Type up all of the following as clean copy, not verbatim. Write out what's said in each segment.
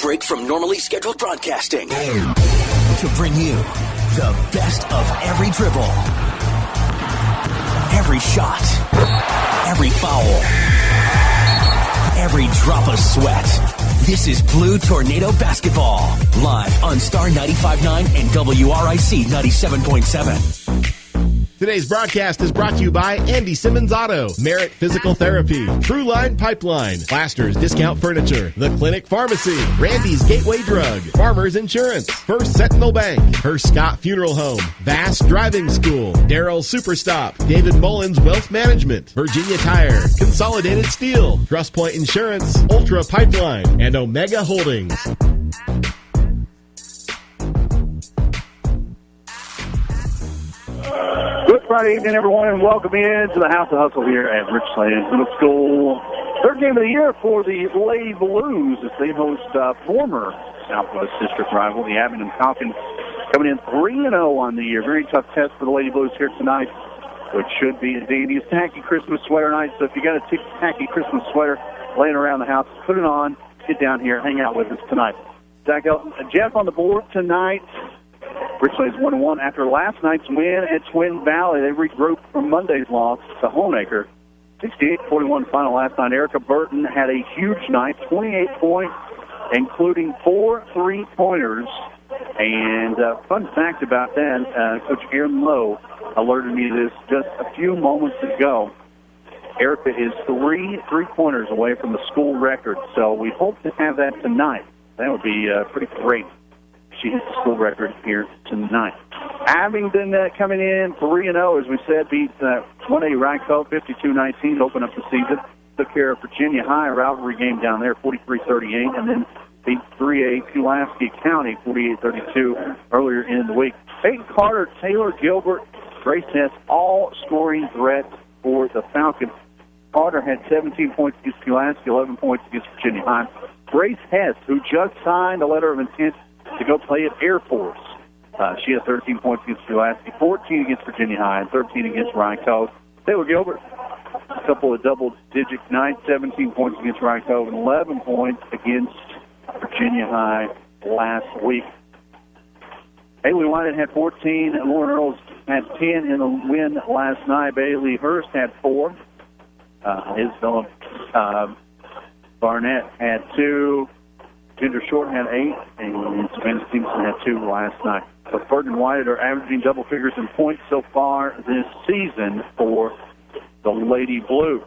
break from normally scheduled broadcasting to bring you the best of every dribble, every shot, every foul, every drop of sweat. This is Blue Tornado Basketball, live on Star 95.9 and WRIC 97.7. Today's broadcast is brought to you by Andy Simmons Auto, Merit Physical Therapy, True Line Pipeline, Blasters Discount Furniture, The Clinic Pharmacy, Randy's Gateway Drug, Farmers Insurance, First Sentinel Bank, Hearst Scott Funeral Home, Bass Driving School, Darrell Superstop, David Mullins Wealth Management, Virginia Tire, Consolidated Steel, Trust Point Insurance, Ultra Pipeline, and Omega Holdings. Good Friday evening, everyone, and welcome in to the House of Hustle here at Richlands Middle School. Third game of the year for the Lady Blues as they host former Southwest District rival, the Abingdon Falcons, coming in 3-0 on the year. Very tough test for the Lady Blues here tonight, which should be indeed a tacky Christmas sweater night. So if you got a tacky Christmas sweater laying around the house, put it on, get down here, hang out with us tonight. Jeff on the board tonight. Richlands 1-1 after last night's win at Twin Valley. They regrouped from Monday's loss to Homeacre. 68-41 final last night. Erica Burton had a huge night, 28 points, including 4 3-pointers. And fun fact about that, Coach Aaron Lowe alerted me to this just a few moments ago. Erica is 3 3-pointers away from the school record, so we hope to have that tonight. That would be pretty great. She hits the school record here tonight. Abingdon coming in 3-0, as we said, beat 1A Ryco 52-19 to open up the season. Took care of Virginia High, a rivalry game down there, 43-38, and then beat 3A Pulaski County 48-32 earlier in the week. Peyton Carter, Taylor Gilbert, Grace Hess, all scoring threats for the Falcons. Carter had 17 points against Pulaski, 11 points against Virginia High. Grace Hess, who just signed a letter of intent to go play at Air Force. She had 13 points against Pulaski, 14 against Virginia High, and 13 against Ryco. Taylor Gilbert, a couple of double-digit nights, 17 points against Ryco, and 11 points against Virginia High last week. Haley White had 14, and Lauren Earls had 10 in the win last night. Bailey Hurst had 4. Isabella Barnett had 2. Ginger Short had 8, and Savannah Stevenson had 2 last night. So Burton and White are averaging double figures in points so far this season for the Lady Blues.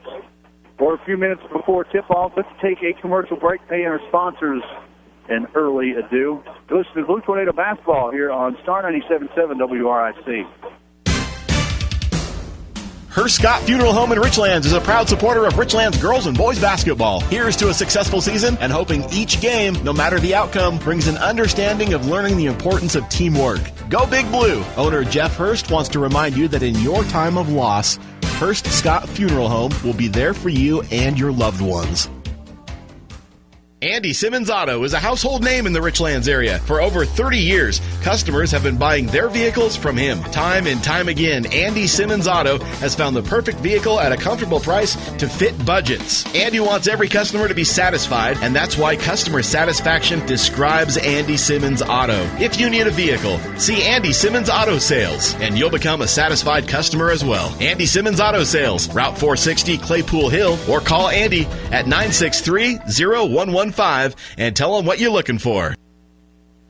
For a few minutes before tip-off, let's take a commercial break, paying our sponsors an early adieu. Listen to Blue Tornado Basketball here on Star 97.7 WRIC. Hearst Scott Funeral Home in Richlands is a proud supporter of Richlands girls and boys basketball. Here's to a successful season and hoping each game, no matter the outcome, brings an understanding of learning the importance of teamwork. Go Big Blue! Owner Jeff Hearst wants to remind you that in your time of loss, Hearst Scott Funeral Home will be there for you and your loved ones. Andy Simmons Auto is a household name in the Richlands area. For over 30 years, customers have been buying their vehicles from him. Time and time again, Andy Simmons Auto has found the perfect vehicle at a comfortable price to fit budgets. Andy wants every customer to be satisfied, and that's why customer satisfaction describes Andy Simmons Auto. If you need a vehicle, see Andy Simmons Auto Sales, and you'll become a satisfied customer as well. Andy Simmons Auto Sales, Route 460, Claypool Hill, or call Andy at 963-0115 and tell them what you're looking for.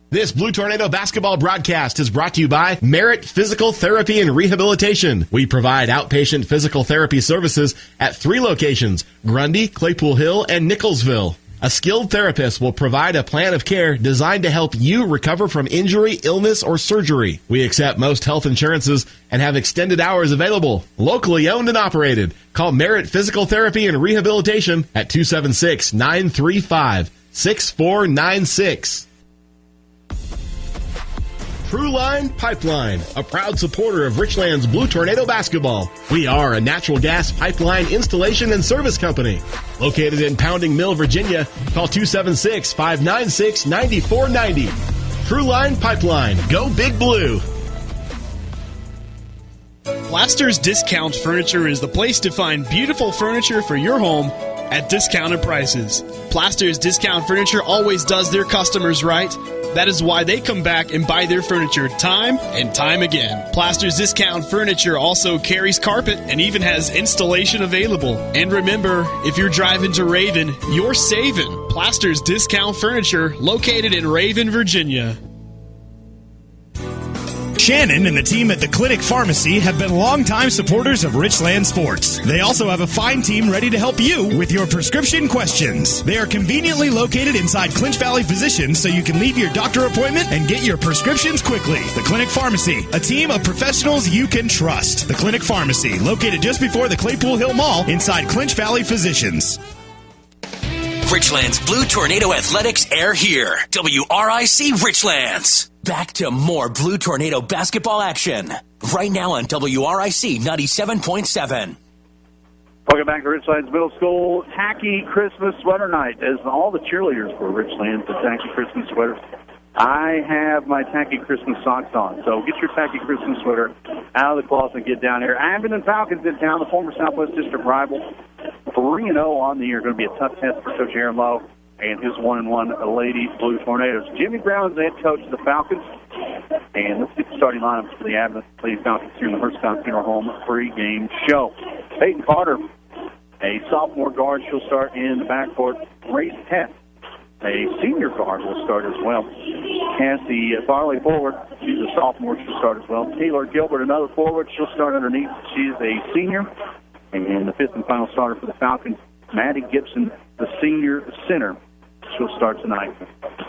This Blue Tornado basketball broadcast is brought to you by Merit Physical Therapy and Rehabilitation. We provide outpatient physical therapy services at 3 locations, Grundy, Claypool Hill, and Nicholsville. A skilled therapist will provide a plan of care designed to help you recover from injury, illness, or surgery. We accept most health insurances and have extended hours available. Locally owned and operated. Call Merit Physical Therapy and Rehabilitation at 276-935-6496. True Line Pipeline, a proud supporter of Richlands Blue Tornado basketball. We are a natural gas pipeline installation and service company. Located in Pounding Mill, Virginia, call 276-596-9490. True Line Pipeline, go Big Blue. Blasters Discount Furniture is the place to find beautiful furniture for your home at discounted prices. Plaster's Discount Furniture always does their customers right. That is why they come back and buy their furniture time and time again. Plaster's Discount Furniture also carries carpet and even has installation available. And remember, if you're driving to Raven, you're saving. Plaster's Discount Furniture, located in Raven, Virginia. Shannon and the team at the Clinic Pharmacy have been longtime supporters of Richlands Sports. They also have a fine team ready to help you with your prescription questions. They are conveniently located inside Clinch Valley Physicians, so you can leave your doctor appointment and get your prescriptions quickly. The Clinic Pharmacy, a team of professionals you can trust. The Clinic Pharmacy, located just before the Claypool Hill Mall inside Clinch Valley Physicians. Richlands Blue Tornado Athletics air here. WRIC Richlands. Back to more Blue Tornado basketball action. Right now on WRIC 97.7. Welcome back to Richlands Middle School. Tacky Christmas sweater night. As all the cheerleaders for Richlands, the tacky Christmas sweaters. I have my tacky Christmas socks on. So get your tacky Christmas sweater out of the closet and get down here. Abingdon Falcons in town, the former Southwest District rival. 3-0 on the year. Going to be a tough test for Coach Aaron Lowe and his 1-1 Lady Blue Tornadoes. Jimmy Brown is the head coach of the Falcons. And let's get the starting lineups for the Abingdon Lady Falcons here in the Hursttown Funeral Home pregame show. Peyton Carter, a sophomore guard. She'll start in the backcourt. Grace Hess, a senior guard, will start as well. Cassie Farley forward. She's a sophomore. She'll start as well. Taylor Gilbert, another forward. She'll start underneath. She's a senior. And the fifth and final starter for the Falcons, Maddie Gibson, the senior center. She'll start tonight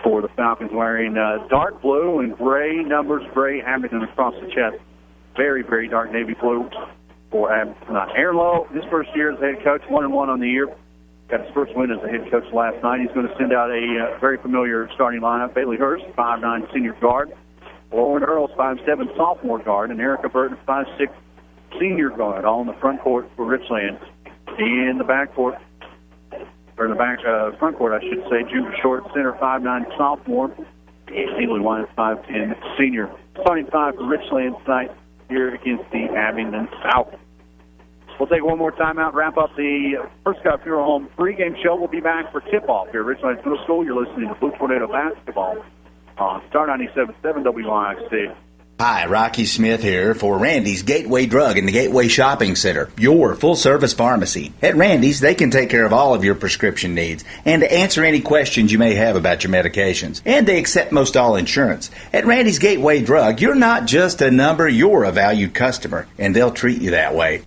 for the Falcons, wearing dark blue and gray numbers, gray Abingdon across the chest. Very, very dark navy blue for Abingdon. Aaron Lowe, his first year as the head coach, 1-1 on the year. Got his first win as the head coach last night. He's going to send out a very familiar starting lineup. Bailey Hurst, 5'9" senior guard. Lauren Earls, 5'7" sophomore guard. And Erica Burton, 5'6" senior guard, all in the front court for Richlands. In the back court, or in the front court, I should say, Junior Short, center, 5'9" sophomore. And Haley Wine, 5'10" senior. Starting five for Richlands tonight here against the Abingdon Falcons. We'll take one more time out, wrap up the First Cup Funeral Home pregame show. We'll be back for tip-off here at Richlands Middle School. You're listening to Blue Tornado Basketball on Star 97.7 WRIC. Hi, Rocky Smith here for Randy's Gateway Drug in the Gateway Shopping Center, your full-service pharmacy. At Randy's, they can take care of all of your prescription needs and to answer any questions you may have about your medications. And they accept most all insurance. At Randy's Gateway Drug, you're not just a number, you're a valued customer, and they'll treat you that way.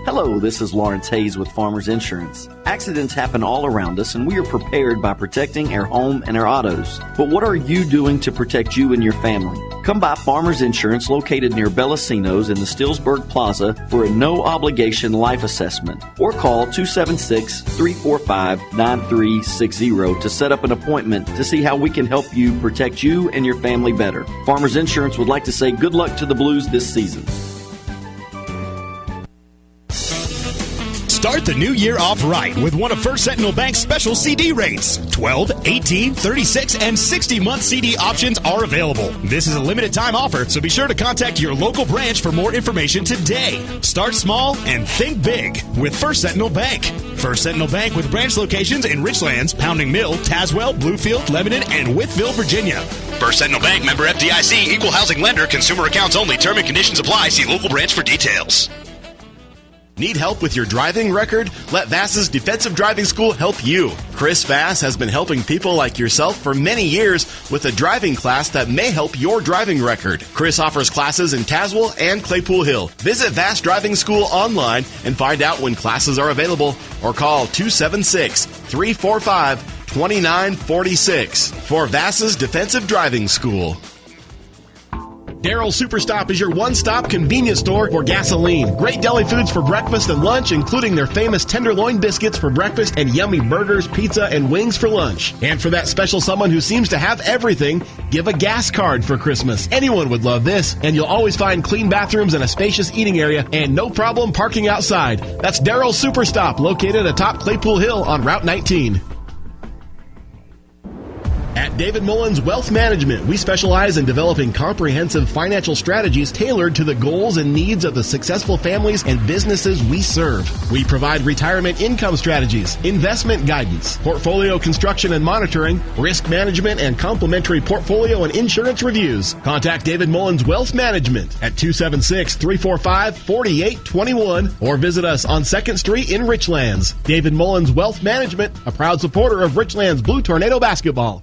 Hello, this is Lawrence Hayes with Farmers Insurance. Accidents happen all around us, and we are prepared by protecting our home and our autos. But what are you doing to protect you and your family? Come by Farmers Insurance, located near Bellasinos in the Stillsburg Plaza, for a no-obligation life assessment. Or call 276-345-9360 to set up an appointment to see how we can help you protect you and your family better. Farmers Insurance would like to say good luck to the Blues this season. Start the new year off right with one of First Sentinel Bank's special CD rates. 12, 18, 36, and 60-month CD options are available. This is a limited time offer, so be sure to contact your local branch for more information today. Start small and think big with First Sentinel Bank. First Sentinel Bank with branch locations in Richlands, Pounding Mill, Tazewell, Bluefield, Lebanon, and Wytheville, Virginia. First Sentinel Bank, member FDIC, equal housing lender, consumer accounts only, term and conditions apply. See local branch for details. Need help with your driving record? Let Vass's Defensive Driving School help you. Chris Vass has been helping people like yourself for many years with a driving class that may help your driving record. Chris offers classes in Tazewell and Claypool Hill. Visit Vass Driving School online and find out when classes are available or call 276-345-2946 for Vass's Defensive Driving School. Darrell Superstop is your one-stop convenience store for gasoline. Great deli foods for breakfast and lunch, including their famous tenderloin biscuits for breakfast and yummy burgers, pizza, and wings for lunch. And for that special someone who seems to have everything, give a gas card for Christmas. Anyone would love this, and you'll always find clean bathrooms and a spacious eating area, and no problem parking outside. That's Darrell Superstop, located atop Claypool Hill on Route 19. At David Mullins Wealth Management, we specialize in developing comprehensive financial strategies tailored to the goals and needs of the successful families and businesses we serve. We provide retirement income strategies, investment guidance, portfolio construction and monitoring, risk management, and complimentary portfolio and insurance reviews. Contact David Mullins Wealth Management at 276-345-4821 or visit us on 2nd Street in Richlands. David Mullins Wealth Management, a proud supporter of Richlands Blue Tornado basketball.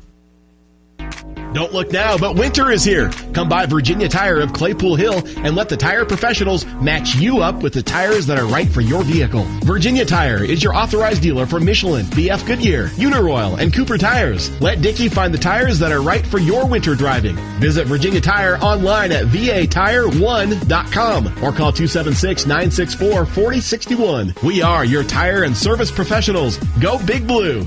Don't look now, but winter is here. Come by Virginia Tire of Claypool Hill and let the tire professionals match you up with the tires that are right for your vehicle. Virginia Tire is your authorized dealer for Michelin, BF Goodyear, Uniroyal, and Cooper tires. Let Dickie find the tires that are right for your winter driving. Visit Virginia Tire online at vatire1.com or call 276-964-4061. We are your tire and service professionals. Go Big Blue.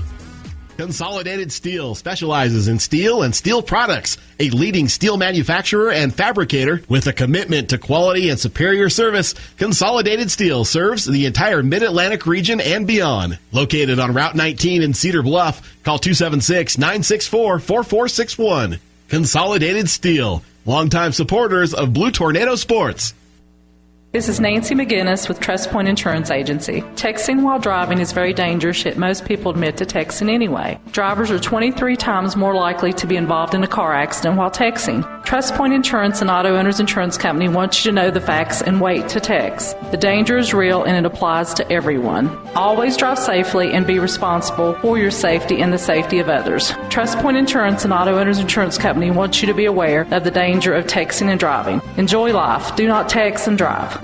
Consolidated Steel specializes in steel and steel products, a leading steel manufacturer and fabricator with a commitment to quality and superior service. Consolidated Steel serves the entire Mid-Atlantic region and beyond. Located on Route 19 in Cedar Bluff, call 276-964-4461. Consolidated Steel, longtime supporters of Blue Tornado Sports. This is Nancy McGinnis with Trust Point Insurance Agency. Texting while driving is very dangerous, yet most people admit to texting anyway. Drivers are 23 times more likely to be involved in a car accident while texting. Trust Point Insurance and Auto Owners Insurance Company wants you to know the facts and wait to text. The danger is real and it applies to everyone. Always drive safely and be responsible for your safety and the safety of others. Trust Point Insurance and Auto Owners Insurance Company wants you to be aware of the danger of texting and driving. Enjoy life. Do not text and drive.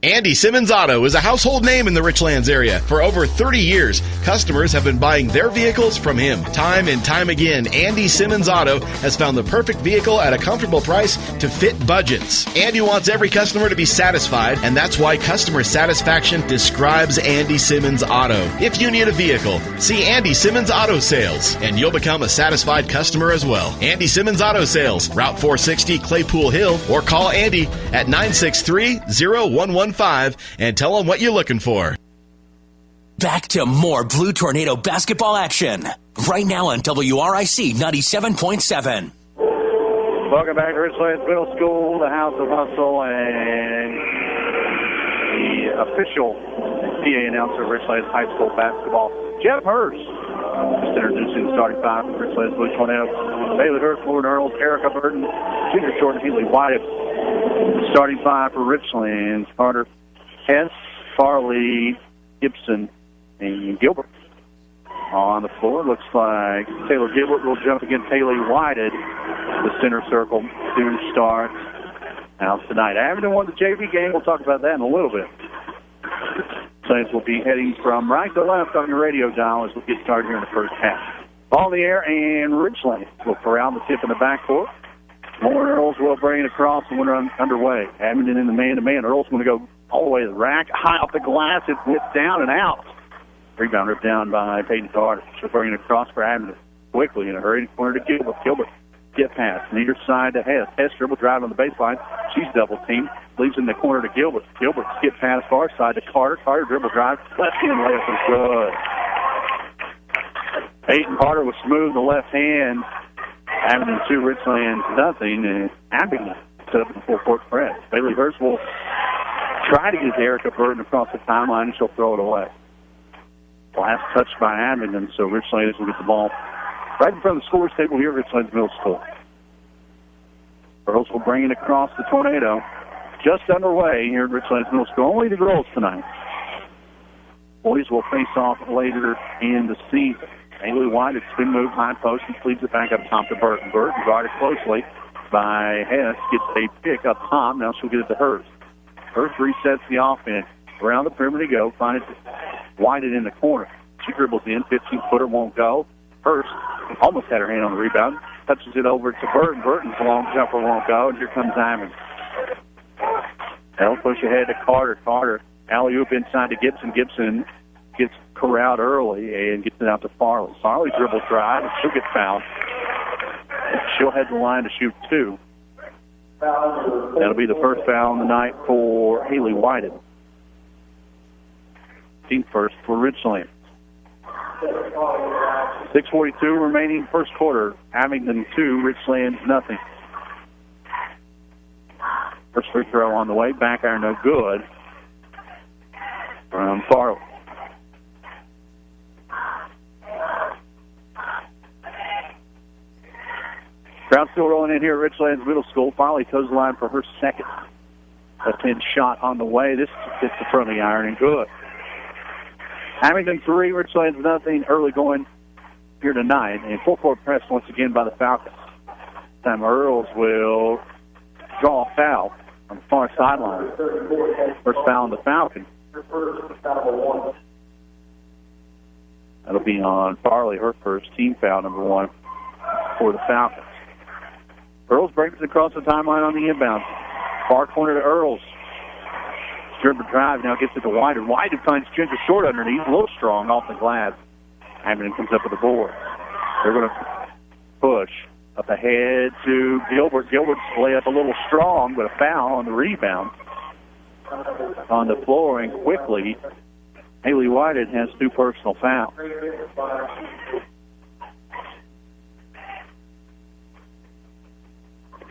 Andy Simmons Auto is a household name in the Richlands area. For over 30 years, customers have been buying their vehicles from him. Time and time again, Andy Simmons Auto has found the perfect vehicle at a comfortable price to fit budgets. Andy wants every customer to be satisfied, and that's why customer satisfaction describes Andy Simmons Auto. If you need a vehicle, see Andy Simmons Auto Sales, and you'll become a satisfied customer as well. Andy Simmons Auto Sales, Route 460, Claypool Hill, or call Andy at 963-0115 and tell them what you're looking for. Back to more Blue Tornado basketball action right now on WRIC 97.7. Welcome back to Richlands Middle School, the House of Hustle, and the official PA announcer of Richlands High School basketball, Jeff Hurst. Just introducing the starting five for Richlands Blue Tornado. Bailey Hurst, Lauren Earls, Erica Burton, Junior Jordan Healy White. Starting five for Richlands: Carter Hess, Farley, Gibson, and Gilbert. On the floor, looks like Taylor Gilbert will jump against Haley Whited. The center circle to start out tonight. Abingdon won the JV game. We'll talk about that in a little bit. Saints will be heading from right to left on your radio dial as we get started here in the first half. Ball in the air, and Richlands will corral the tip in the backcourt. Lauren Earls will bring it across and we're underway. Abingdon in the man-to-man. Earls going to go all the way to the rack, high off the glass. It whips down and out. Rebound ripped down by Peyton Carter. She'll bring it across for Abingdon. Quickly in a hurry, corner to Gilbert. Gilbert, get pass. Near side to Hess. Hess dribble drive on the baseline. She's double-teamed. Leaves in the corner to Gilbert. Gilbert skip pass far side to Carter. Carter dribble drive. Left-hand layup is good. Peyton Carter was smooth the left hand. Abingdon 2, Richlands nothing, and Abingdon set up in the full-court press. Bailey Hurst will try to get Erica Burton across the timeline, and she'll throw it away. Last touch by Abingdon, so Richlands will get the ball right in front of the scores table here at Richlands Middle School. Girls will bring it across the Tornado. Just underway here at Richlands Middle School. Only the girls tonight. Boys will face off later in the season. Haley White, it's been moved high post and leads it back up top to Burton. Burton guarded closely by Hess, gets a pick up top. Now she'll get it to Hurst. Hurst resets the offense. Around the perimeter to go. Find it White in the corner. She dribbles in. 15-footer won't go. Hurst almost had her hand on the rebound. Touches it over to Burton. Burton's long jumper won't go. And here comes Iman. They'll push ahead to Carter. Carter, alley-oop inside to Gibson. Gibson gets corralled early and gets it out to Farley. Farley dribble drive, and she'll get fouled. She'll head the line to shoot two. That'll be the first foul on the night for Haley Whited. Team first for Richlands. 6:42 remaining first quarter. Abingdon 2, Richlands nothing. First free throw on the way. Back iron no good from Farley. Crowd still rolling in here at Richlands Middle School. Farley toes the line for her second. A 10 shot on the way. This hits the front of the iron and good. Abingdon 3, Richlands nothing. Early going here tonight. And full-court press once again by the Falcons. This time Earls will draw a foul on the far sideline. First foul on the Falcons. That'll be on Farley, her first team foul, number 1 for the Falcons. Earls breaks it across the timeline on the inbound. Far corner to Earls. Dribble drive, now gets it to White. White finds Ginger Short underneath, a little strong off the glass. Abingdon comes up with the board. They're going to push up ahead to Gilbert. Gilbert's lay up a little strong, but a foul on the rebound on the floor, and quickly Haley Whited has 2 personal fouls.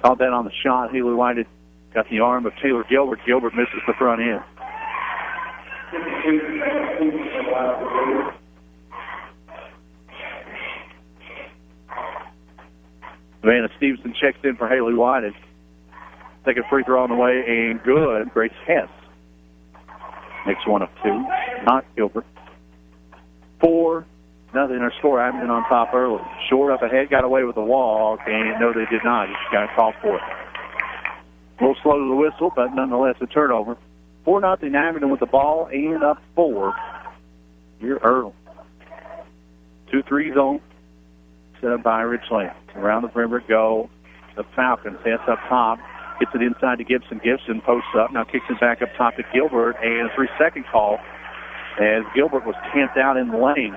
Called that on the shot. Haley Whited got the arm of Taylor Gilbert. Gilbert misses the front end. Savannah Stevenson checks in for Haley Whited. Second free throw on the way, and good. Grace Hess makes 1 of 2. Not Gilbert. 4-0 our score. Abingdon on top early. Short up ahead, got away with the walk, and no, they did not. He just got a call for it. A little slow to the whistle, but nonetheless a turnover. 4-0 Abingdon with the ball and up 4 here early. 2-3 zone set up by Richlands. Around the perimeter go the Falcons. Hess up top. Gets it inside to Gibson. Gibson posts up. Now kicks it back up top to Gilbert. And a 3-second call as Gilbert was camped out in the lane.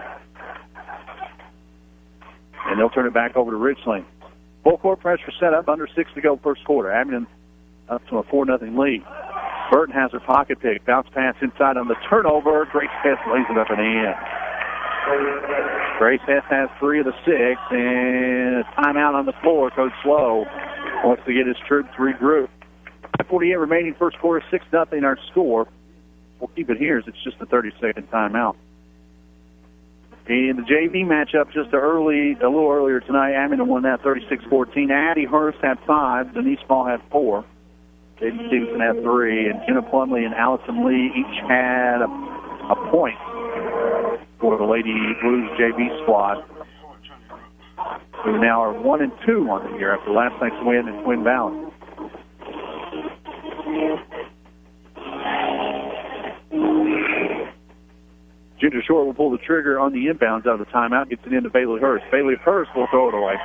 And they'll turn it back over to Richlands. Full court pressure set up. Under 6 to go first quarter. Abingdon up to a 4-0 lead. Burton has her pocket pick. Bounce pass inside on the turnover. Grace Hess lays it up and in. Grace Hess has 3 of the 6, and a timeout on the floor. Coach Slow wants to get his troops regrouped. 5:48 remaining first quarter, 6-0 our score. We'll keep it here as it's just a 30-second timeout. In the JV matchup just a little earlier tonight, Abingdon won that 36-14. Addie Hurst had 5. Denise Ball had 4. Jaden Stevenson had 3. And Jenna Plumley and Allison Lee each had a point for the Lady Blues JV squad, who now are 1-2 on the year after last night's win in Twin Valley. Ginger Short will pull the trigger on the inbounds out of the timeout, gets it into Bailey Hurst. Bailey Hurst will throw it away.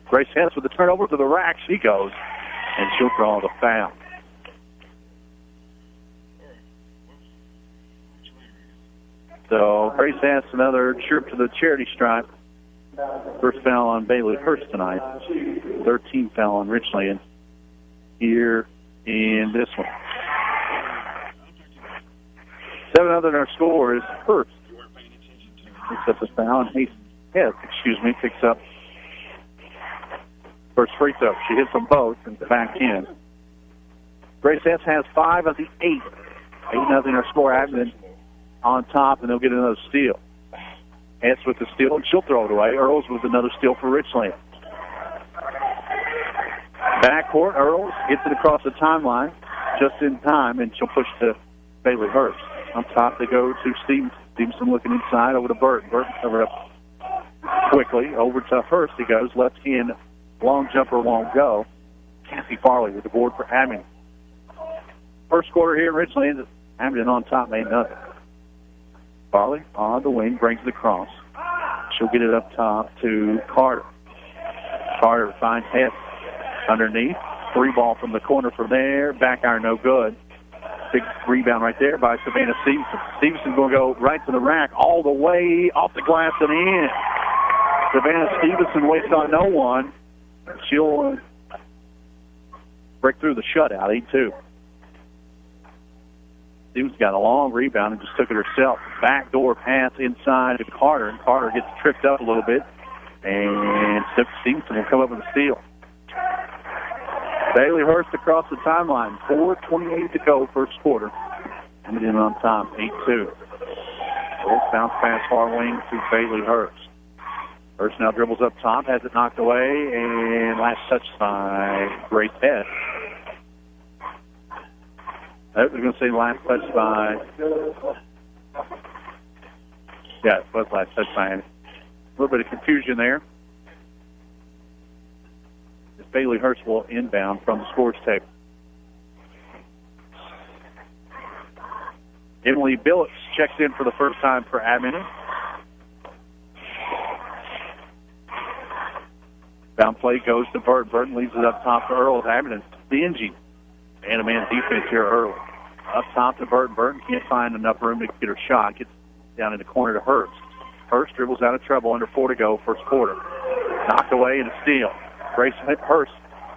Grace Hess with the turnover to the rack. She goes, and she'll draw the foul. So Grace Hess, another chirp to the charity stripe. First foul on Bailey Hurst tonight. 13th foul on Richlands here in this one. 7-0 our score is Hurst. Picks up the foul, and picks up first free throw. She hits them both and back in. Grace Hess has 5 of the 8. 8-0 our score. Abingdon on top, and they'll get another steal. Hess with the steal, and she'll throw it away. Earls with another steal for Richlands. Backcourt, Earls gets it across the timeline just in time, and she'll push to Bailey Hurst. On top, they go to Stevenson. Stevenson looking inside, over to Burton. Burton covered up quickly. Over to Hurst he goes. Left hand, long jumper won't go. Cassie Farley with the board for Abingdon. First quarter here in Richlands. Abingdon on top, made nothing. Farley on the wing, brings it across. She'll get it up top to Carter. Carter finds Hess underneath. 3 ball from the corner from there. Back iron, no good. Big rebound right there by Savannah Stevenson. Stevenson going to go right to the rack, all the way off the glass and in. Savannah Stevenson waits on no one. She'll break through the shutout, 8-2. Stevens got a long rebound and just took it herself. Backdoor pass inside to Carter, and Carter gets tripped up a little bit. And Stevenson will come up with a steal. Bailey Hurst across the timeline. 4:28 to go, first quarter. Coming in on time, 8-2. Bounce pass far wing to Bailey Hurst. Hurst now dribbles up top, has it knocked away, and last touch by Grace Hess. I was going to say last touch by... Yeah, it was last touch by... A little bit of confusion there. As Bailey Hurst will inbound from the scores table. Emily Billups checks in for the first time for Abingdon. Down play goes to Burton. Burton leaves it up top to Earl. Abingdon stingy. Man-to-man defense here early. Up top to Burton. Burton can't find enough room to get her shot. Gets down in the corner to Hurst. Hurst dribbles out of trouble. Under 4 to go, first quarter. Knocked away and a steal. Grace Hurst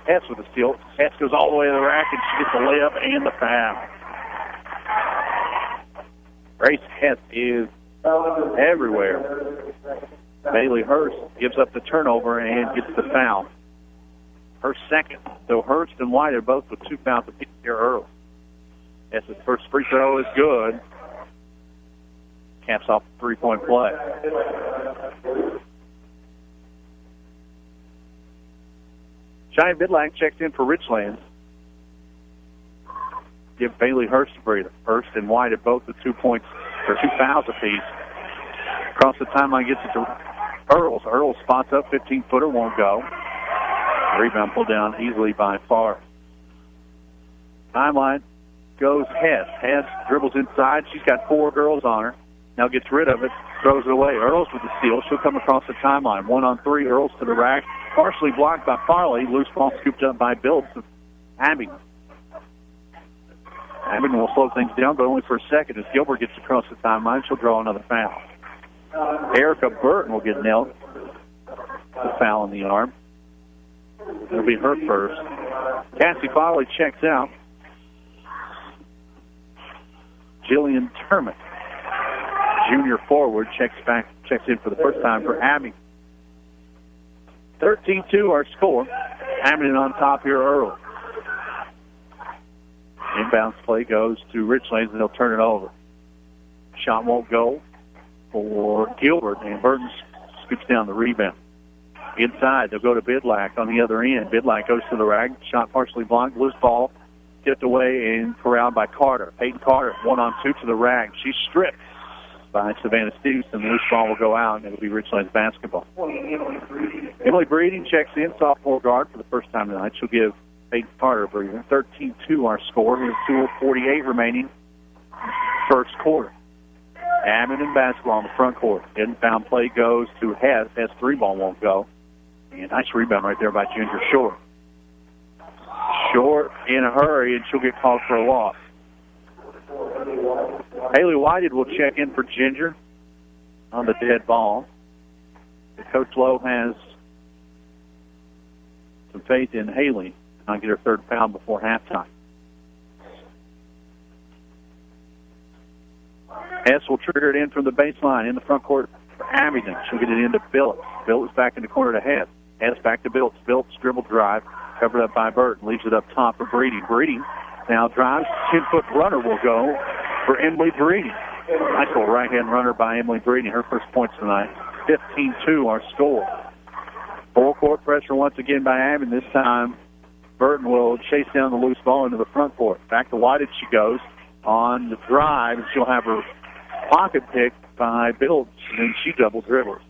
Hess with a steal. Hess goes all the way to the rack and she gets the layup and the foul. Grace Hess is everywhere. Bailey Hurst gives up the turnover and gets the foul. Her second. So Hurst and White are both with 2 fouls apiece here early. Hess's first free throw is good. Caps off the three-point play. Cheyenne Bidlack checks in for Richlands. Give Bailey Hurst a breather. Hurst and White are both with 2 points, or 2 fouls apiece. Across the timeline gets it to Earls. Earls spots up, 15-footer, won't go. Rebound pulled down easily by Farr. Timeline goes Hess. Hess dribbles inside. She's got 4 girls on her. Now gets rid of it, throws it away. Earls with the steal. She'll come across the timeline. 1-on-3, Earls to the rack. Partially blocked by Farley. Loose ball scooped up by Bills of Abingdon. Abingdon will slow things down, but only for a second. As Gilbert gets across the timeline, she'll draw another foul. Erica Burton will get nailed. The foul in the arm. It'll be her first. Cassie Farley checks out. Jillian Termit, junior forward, checks in for the first time for Abingdon. 13-2 our score. Abingdon on top here early. Inbounds play goes to Richlands, and they'll turn it over. Shot won't go for Gilbert, and Burton scoops down the rebound. Inside, they'll go to Bidlack on the other end. Bidlack goes to the rack. Shot partially blocked. Loose ball tipped away and corralled by Carter. Peyton Carter, 1-on-2 to the rack. She's stripped by Savannah Stevenson. The loose ball will go out, and it'll be Richlands basketball. Emily Breeding checks in, sophomore guard, for the first time tonight. She'll give Peyton Carter a breather. 13-2 our score. We have 2:48 remaining first quarter. Abingdon basketball on the front court. Inbound play goes to Hess. Hess 3-ball won't go. And nice rebound right there by Ginger Short. Short in a hurry, and she'll get called for a loss. Haley Whited will check in for Ginger on the dead ball. Coach Lowe has some faith in Haley to not get her third foul before halftime. Hess will trigger it in from the baseline in the front court for Abingdon. She'll get it into Billups. Billups back in the corner to Hess. Hess back to Billups. Billups dribble drive, covered up by Burton. Leaves it up top for Breeding. Breeding now drives. 10-foot runner will go for Emily Breeding. Nice little right-hand runner by Emily Breeding. Her first points tonight. 15-2 our score. Full court pressure once again by Abingdon. This time Burton will chase down the loose ball into the front court. Back to Whited she goes on the drive, and she'll have her pocket picked by Billups, and then she double dribbles.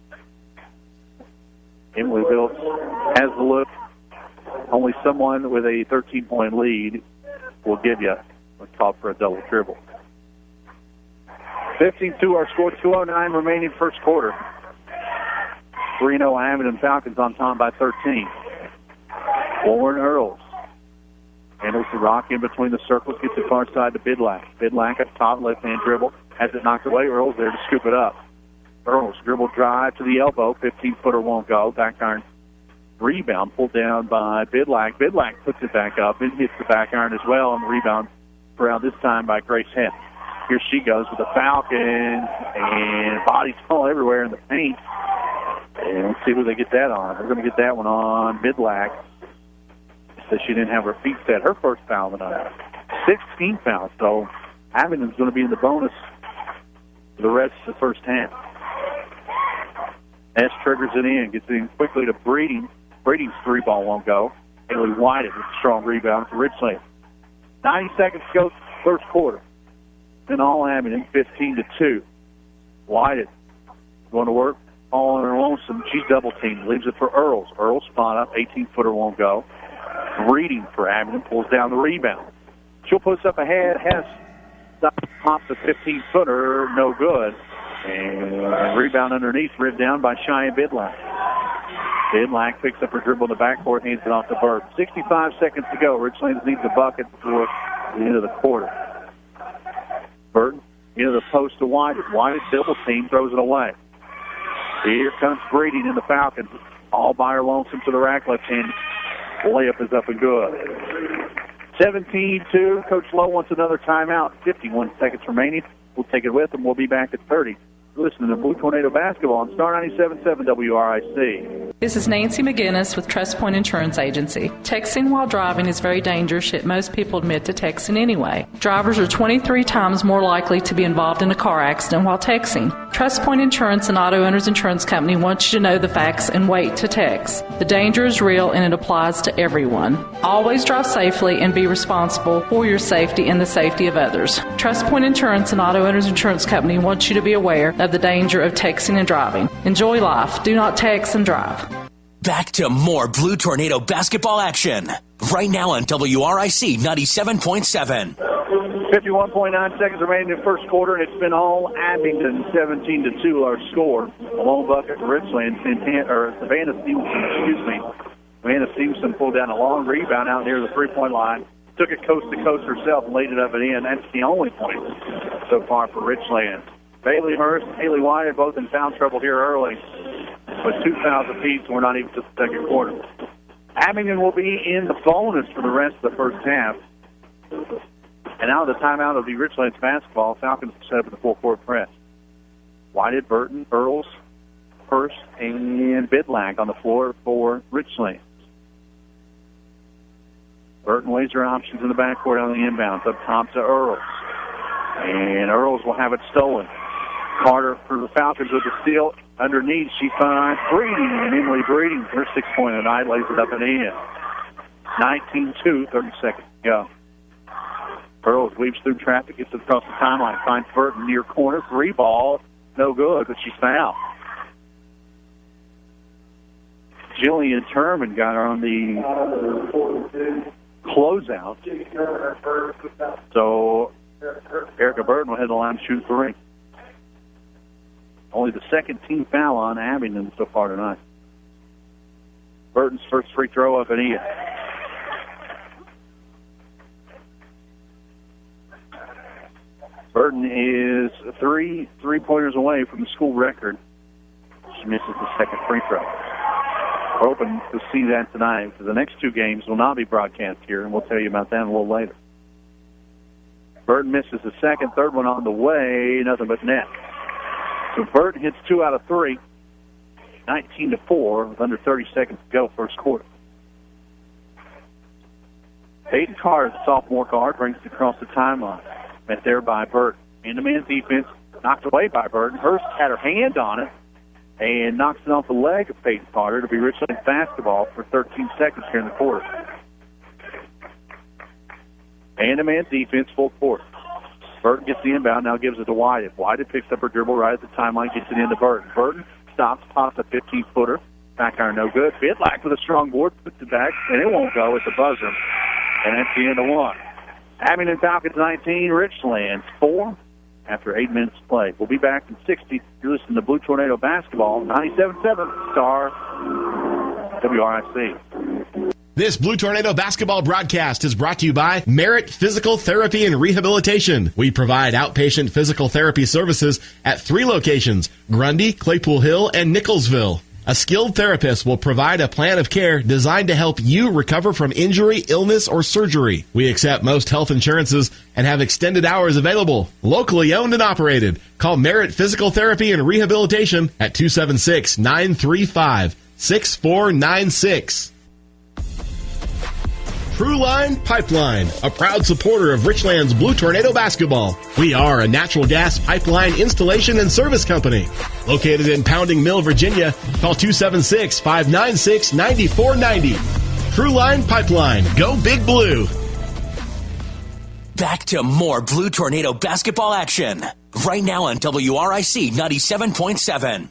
Emily Billups has the look. Only someone with a 13-point lead will give you a call for a double dribble. 15-2 our score, 2:09 remaining first quarter. 3-0 Abingdon Falcons on top by 13. Warren Earls handles the rock in between the circles, gets it far side to Bidlack. Bidlack at top, left-hand dribble. Has it knocked away. Earls there to scoop it up. Earls dribble drive to the elbow. 15-footer won't go. Back iron rebound pulled down by Bidlack. Bidlack puts it back up and hits the back iron as well on the rebound. Around this time by Grace Hess. Here she goes with the Falcon, and bodies all everywhere in the paint. And let's see who they get that on. They're going to get that one on Midlack. Says she didn't have her feet set. Her first foul of the night. 16 fouls, so Abingdon's going to be in the bonus for the rest of the first half. S triggers it in, gets it in quickly to Breeding. Breeding's three ball won't go. Haley Whited with a strong rebound for Richlands. 90 seconds to go, first quarter. Then all Abingdon, 15-2. Whited going to work. All on her lonesome. She's double teamed. Leaves it for Earls. Earls spot up. 18-footer won't go. Breeding for Abingdon pulls down the rebound. She'll push up ahead. Hess pops a 15-footer. No good. And rebound underneath, ripped down by Shia Bidlack. Bidlack picks up her dribble in the backcourt, hands it off to Burton. 65 seconds to go. Richlands needs a bucket before the end of the quarter. Burton into the post to White. White double team, throws it away. Here comes Breeding in the Falcons. All by her lonesome to the rack, left hand. Layup is up and good. 17-2. Coach Lowe wants another timeout. 51 seconds remaining. We'll take it with him. We'll be back at 30. Listening to Blue Tornado Basketball on Star 97.7 WRIC. This is Nancy McGinnis with Trust Point Insurance Agency. Texting while driving is very dangerous, yet most people admit to texting anyway. Drivers are 23 times more likely to be involved in a car accident while texting. Trust Point Insurance and Auto Owners Insurance Company wants you to know the facts and wait to text. The danger is real and it applies to everyone. Always drive safely and be responsible for your safety and the safety of others. Trust Point Insurance and Auto Owners Insurance Company wants you to be aware of the danger of texting and driving. Enjoy life. Do not text and drive. Back to more Blue Tornado basketball action. Right now on WRIC 97.7. 51.9 seconds remaining in the first quarter, and it's been all Abingdon, 17-2 our score. A lone bucket for Richlands. Savannah Stevenson pulled down a long rebound out near the three-point line. Took it coast to coast herself and laid it up and in. That's the only point so far for Richlands. Bailey Hurst, Haley White, both in foul trouble here early. But 2 fouls apiece, and we're not even to the second quarter. Abingdon will be in the bonus for the rest of the first half. And now the timeout of the Richlands basketball. Falcons set up in the full-court press. Whited, Burton, Earls, Hurst, and Bidlack on the floor for Richlands. Burton weighs her options in the backcourt on the inbounds. Up top to Earls. And Earls will have it stolen. Carter for the Falcons with the steal. Underneath, she finds Breeding, and Emily Breeding, her 6-point of the night, lays it up and in. 19-2, 30 seconds to go. Earls weaves through traffic, gets it across the timeline, finds Burton near corner, 3 ball, no good, but she's fouled. Jillian Turman got her on the closeout. So Erica Burton will head the line to shoot 3. Only the second team foul on Abingdon so far tonight. Burton's first free throw up and in. Burton is 3 3-pointers away from the school record. She misses the second free throw. We're hoping to see that tonight because the next 2 games will not be broadcast here, and we'll tell you about that a little later. Burton misses the second, third one on the way, nothing but net. So Burton hits 2 out of 3, 19-4 with under 30 seconds to go, first quarter. Peyton Carr, the sophomore guard, brings it across the timeline. Met there by Burton. In-to-man defense, knocked away by Burton. Hurst had her hand on it and knocks it off the leg of Peyton Carter to be Richlands basketball for 13 seconds here in the quarter. Man-to-man defense, full court. Burton gets the inbound, now gives it to Whited. Whited picks up her dribble right at the timeline, gets it into Burton. Burton stops, pops a 15-footer. Back iron no good. Bidlack with a strong board, puts it back, and it won't go at the buzzer. And that's the end of 1. Abingdon Falcons 19, Richlands 4 after 8 minutes of play. We'll be back in 60. You're listening to Blue Tornado Basketball, 97.7 Star WRIC. This Blue Tornado basketball broadcast is brought to you by Merit Physical Therapy and Rehabilitation. We provide outpatient physical therapy services at 3 locations, Grundy, Claypool Hill, and Nicholsville. A skilled therapist will provide a plan of care designed to help you recover from injury, illness, or surgery. We accept most health insurances and have extended hours available. Locally owned and operated. Call Merit Physical Therapy and Rehabilitation at 276-935-6496. Truline Pipeline, a proud supporter of Richlands Blue Tornado basketball. We are a natural gas pipeline installation and service company. Located in Pounding Mill, Virginia, call 276-596-9490. Truline Pipeline, go Big Blue. Back to more Blue Tornado basketball action. Right now on WRIC 97.7.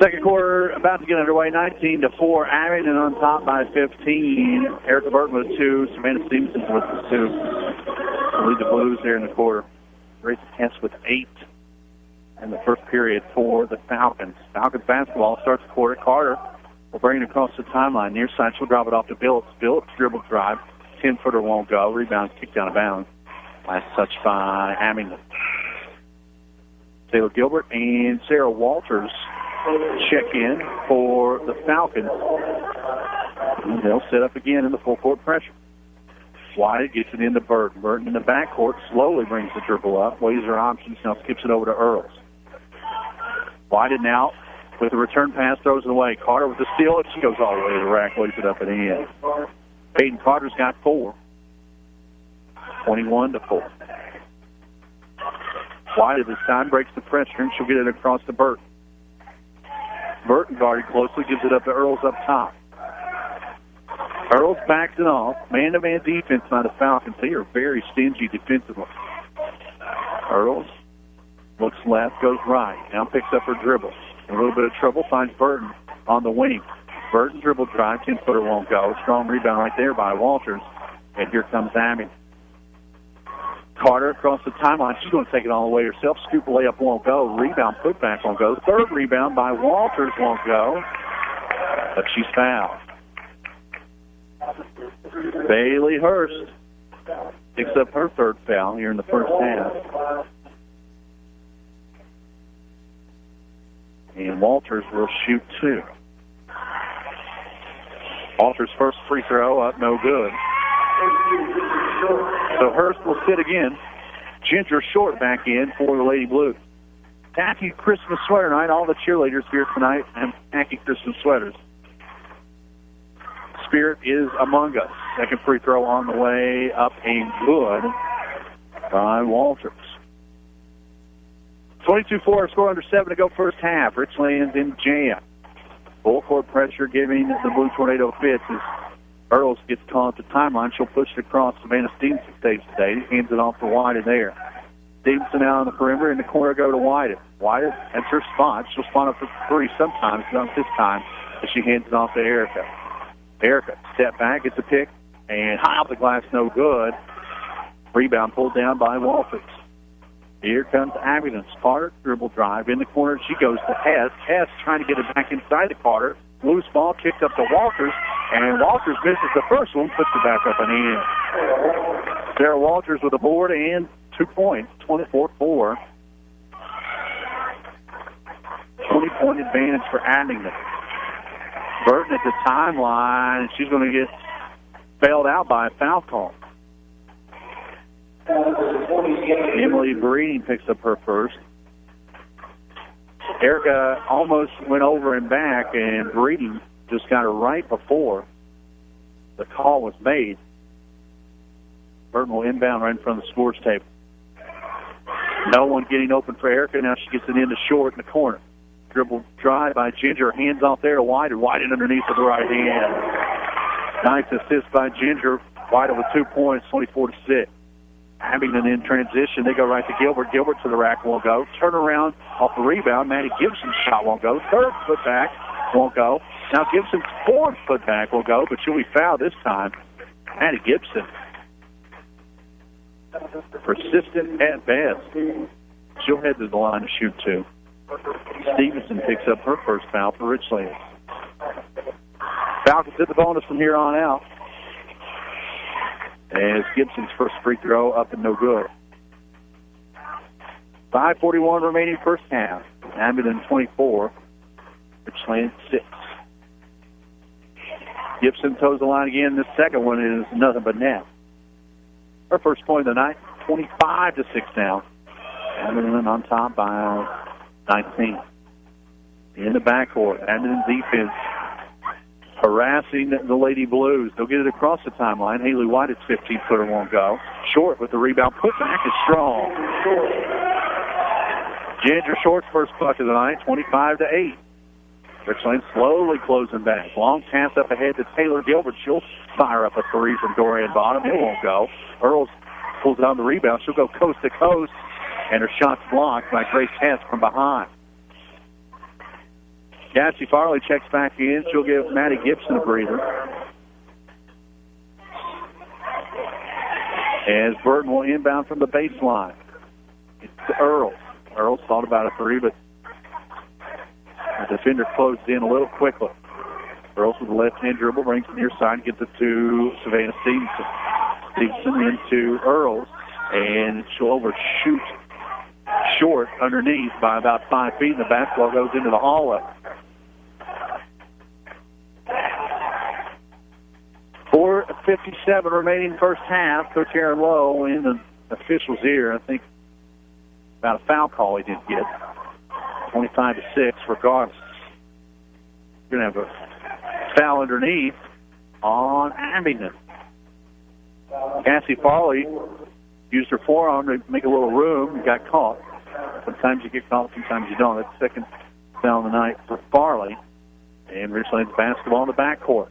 Second quarter about to get underway, 19-4. Abingdon on top by 15. Erica Burton with 2. Savannah Stevenson with 2. Lead the Blues there in the quarter. Grace Hess with 8 in the first period for the Falcons. Falcons basketball starts the quarter. Carter will bring it across the timeline. Near side, she'll drop it off to Billups. Billups dribble drive. 10-footer won't go. Rebound kicked out of bounds. Last touch by Abingdon. Taylor Gilbert and Sarah Walters check in for the Falcons. And they'll set up again in the full court pressure. Wyatt gets it into Burton. Burton in the backcourt slowly brings the dribble up, weighs her options, now skips it over to Earls. Wyatt now with the return pass, throws it away. Carter with the steal, and she goes all the way to the rack, lays it up and in. Peyton Carter's got 4. 21-4. Wyatt this time breaks the pressure, and she'll get it across to Burton. Burton guarded closely, gives it up to Earls up top. Earls backs it off. Man-to-man defense by the Falcons. They are very stingy defensively. Earls looks left, goes right. Now picks up her dribble. In a little bit of trouble, finds Burton on the wing. Burton dribble drive, 10-footer won't go. Strong rebound right there by Walters. And here comes Abingdon. Carter across the timeline. She's going to take it all the way herself. Scoop layup won't go. Rebound putback won't go. Third rebound by Walters won't go. But she's fouled. Bailey Hurst picks up her third foul here in the first half. And Walters will shoot 2. Walters' first free throw up, no good. So Hurst will sit again. Ginger Short back in for the Lady Blue. Tacky Christmas sweater night. All the cheerleaders here tonight have tacky Christmas sweaters. Spirit is among us. Second free throw on the way up and good by Walters. 22-4, score under 7 to go first half. Richlands in jam. Full court pressure giving the Blue Tornado fits as Earls gets caught at the timeline. She'll push it across. Savannah Stevenson stays today. Hands it off to White there. Stevenson out on the perimeter. In the corner go to White. White, that's her spot. She'll spot up for 3 sometimes, not this time, but she hands it off to Erica. Erica, step back, gets a pick, and high off the glass, no good. Rebound pulled down by Walters. Here comes Abingdon. Carter, dribble drive. In the corner, she goes to Hess. Hess trying to get it back inside the Carter. Loose ball kicked up to Walters, and Walters misses the first one, puts it back up and in. Sarah Walters with a board and 2 points, 24-4. 20-point advantage for Abingdon. Burton at the timeline, she's going to get bailed out by a foul call. Emily Breeding picks up her first. Erica almost went over and back, and Breeding just got her right before the call was made. Burton will inbound right in front of the scores table. No one getting open for Erica. Now she gets it into Short in the corner. Dribble drive by Ginger. Hands off there to White, and White underneath with the right hand. Nice assist by Ginger. White with 2 points, 24-6. Abingdon in transition. They go right to Gilbert. Gilbert to the rack won't go. Turn around off the rebound. Maddie Gibson's shot won't go. Third putback won't go. Now Gibson's fourth putback will go, but she'll be fouled this time. Maddie Gibson. Persistent at best. She'll head to the line to shoot 2. Stevenson picks up her first foul for Richlands. Falcons hit the bonus from here on out. As Gibson's first free throw up and no good. 5:41 remaining first half. Abingdon 24. Richlands 6. Gibson toes the line again. This second one is nothing but net. Her first point of the night, 25-6 now. Abingdon on top by 19. In the backcourt, Abingdon defense harassing the Lady Blues. They'll get it across the timeline. Haley White, its 15-footer, won't go. Short with the rebound. Put back is strong. Ginger Short's first bucket of the night, 25-8. Richlands slowly closing back. Long pass up ahead to Taylor Gilbert. She'll fire up a three from Dorian Bottom. It won't go. Earls pulls down the rebound. She'll go coast to coast, and her shot's blocked by Grace Hess from behind. Cassie Farley checks back in. She'll give Maddie Gibson a breather. As Burton will inbound from the baseline. It's to Earls. Earls thought about a three, but the defender closed in a little quickly. Earls with the left-hand dribble, brings it near side, gets it to Savannah Stevenson. Stevenson into Earls, and she'll overshoot Short underneath by about 5 feet, and the basketball goes into the hallway. 4:57 remaining first half. Coach Aaron Lowe in the official's ear. I think about a foul call he didn't get. 25-6 regardless. You're going to have a foul underneath on Abingdon. Cassie Farley used her forearm to make a little room and got caught. Sometimes you get caught, sometimes you don't. That's the second foul of the night for Farley. And Richlands basketball in the backcourt.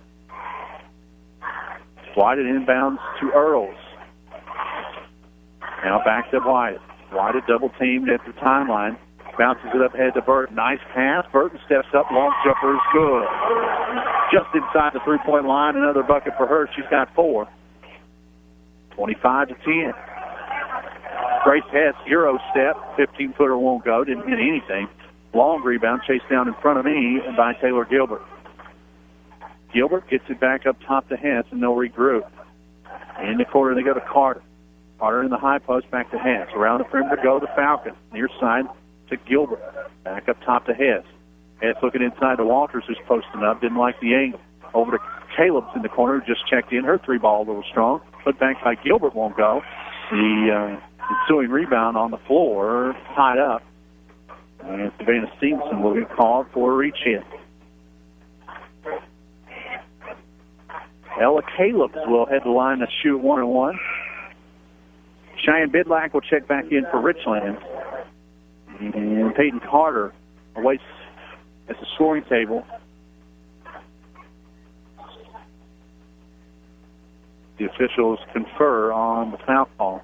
White inbounds to Earls. Now back to White. White double teamed at the timeline. Bounces it up ahead to Burton. Nice pass. Burton steps up. Long jumper is good. Just inside the three-point line. Another bucket for her. She's got 4. 25-10. Grace Hess, Euro step. 15-footer won't go. Didn't hit anything. Long rebound chased down in front of me by Taylor Gilbert. Gilbert gets it back up top to Hess, and they'll regroup. In the corner, they go to Carter. Carter in the high post, back to Hess. Around the perimeter go to Falcon. Near side to Gilbert. Back up top to Hess. Hess looking inside to Walters, who's posting up. Didn't like the angle. Over to Caleb's in the corner, just checked in. Her three ball a little strong. Put back by Gilbert won't go. The ensuing rebound on the floor, tied up. And Savannah Stevenson will get called for a reach in. Ella Caleb's will head the line to shoot 1-1. Cheyenne Bidlack will check back in for Richlands. And Peyton Carter awaits at the scoring table. The officials confer on the foul call.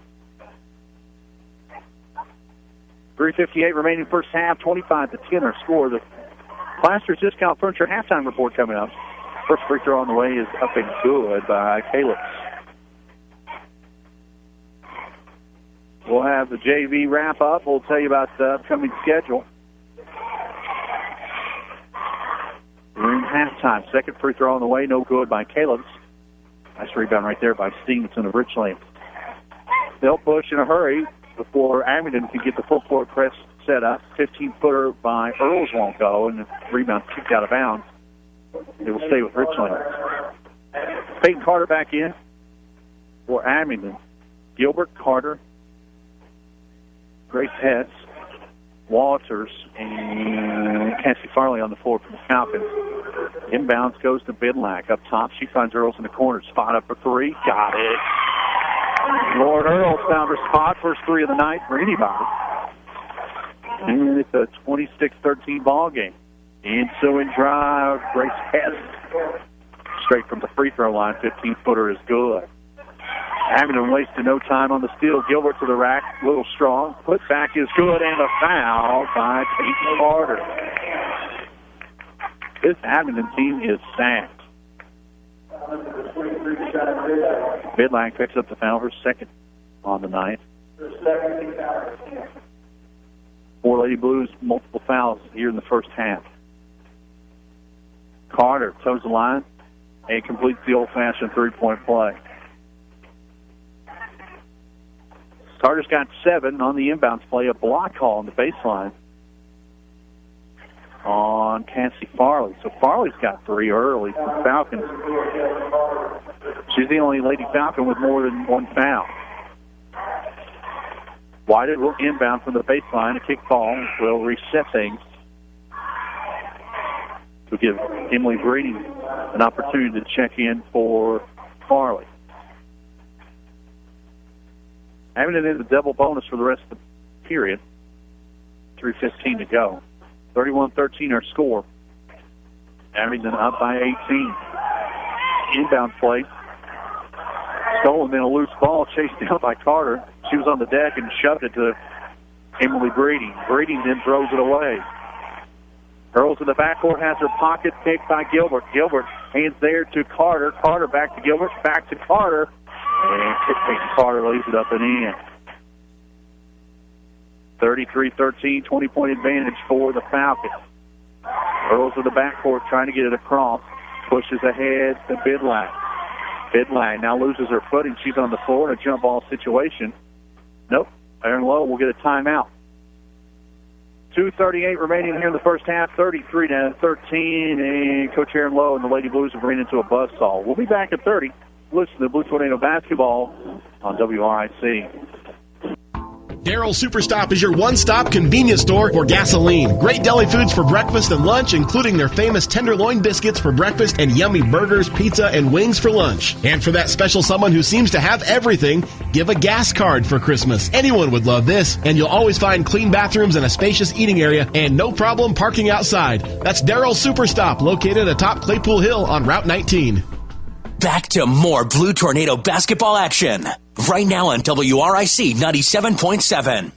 3:58 remaining first half, 25-10 our score. The Plasters Discount Furniture halftime report coming up. First free throw on the way is up and good by Caleb. We'll have the JV wrap up. We'll tell you about the upcoming schedule. We're in halftime. Second free throw on the way, no good by Caleb. Nice rebound right there by Stevenson of Richlands. They'll push in a hurry before Abingdon can get the full court press set up. 15-footer by Earls won't go, and the rebound kicked out of bounds. It will stay with Richlands. Peyton Carter back in for Abingdon. Gilbert, Carter, Grace Hess, Walters, and Cassie Farley on the floor for the Falcons. Inbounds goes to Bidlack. Up top, she finds Earls in the corner. Spot up for three. Got it. Lord Earls found her spot. First three of the night for anybody. And it's a 26-13 ball game. Ensuing drive, Grace Hess. Straight from the free throw line, 15-footer is good. Abingdon wasted no time on the steal. Gilbert to the rack, a little strong. Put back is good, and a foul by Peyton Carter. This Abingdon team is stacked. Bidlack picks up the foul, her second on the night. Four Lady Blues, multiple fouls here in the first half. Carter toes the line and completes the old-fashioned three-point play. Carter's got 7 on the inbounds play, a block call on the baseline on on Cassie Farley. So Farley's got 3 early for the Falcons. She's the only Lady Falcon with more than 1 foul. Whited will inbound from the baseline. A kick ball will reset things to give Emily Brady an opportunity to check in for Farley. Abingdon in the double bonus for the rest of the period. 3:15 to go. 31-13 our score. Abingdon up by 18. Inbound play. Stolen, then a loose ball chased down by Carter. She was on the deck and shoved it to Emily Breeding. Breeding then throws it away. Earls in the backcourt, has her pocket picked by Gilbert. Gilbert hands there to Carter. Carter back to Gilbert, back to Carter. And Carter leaves it up and in. 33-13, 20-point advantage for the Falcons. Earls in the backcourt trying to get it across. Pushes ahead to Bidlack. Bidlack now loses her footing. She's on the floor in a jump ball situation. Nope. Aaron Lowe will get a timeout. 2:38 remaining here in the first half, 33-13, and Coach Aaron Lowe and the Lady Blues have ran into a buzzsaw. We'll be back at 30. Listen to Blue Tornado Basketball on WRIC. Darryl Superstop is your one-stop convenience store for gasoline. Great deli foods for breakfast and lunch, including their famous tenderloin biscuits for breakfast and yummy burgers, pizza, and wings for lunch. And for that special someone who seems to have everything, give a gas card for Christmas. Anyone would love this. And you'll always find clean bathrooms and a spacious eating area, and no problem parking outside. That's Darryl Superstop, located atop Claypool Hill on Route 19. Back to more Blue Tornado basketball action. Right now on WRIC 97.7.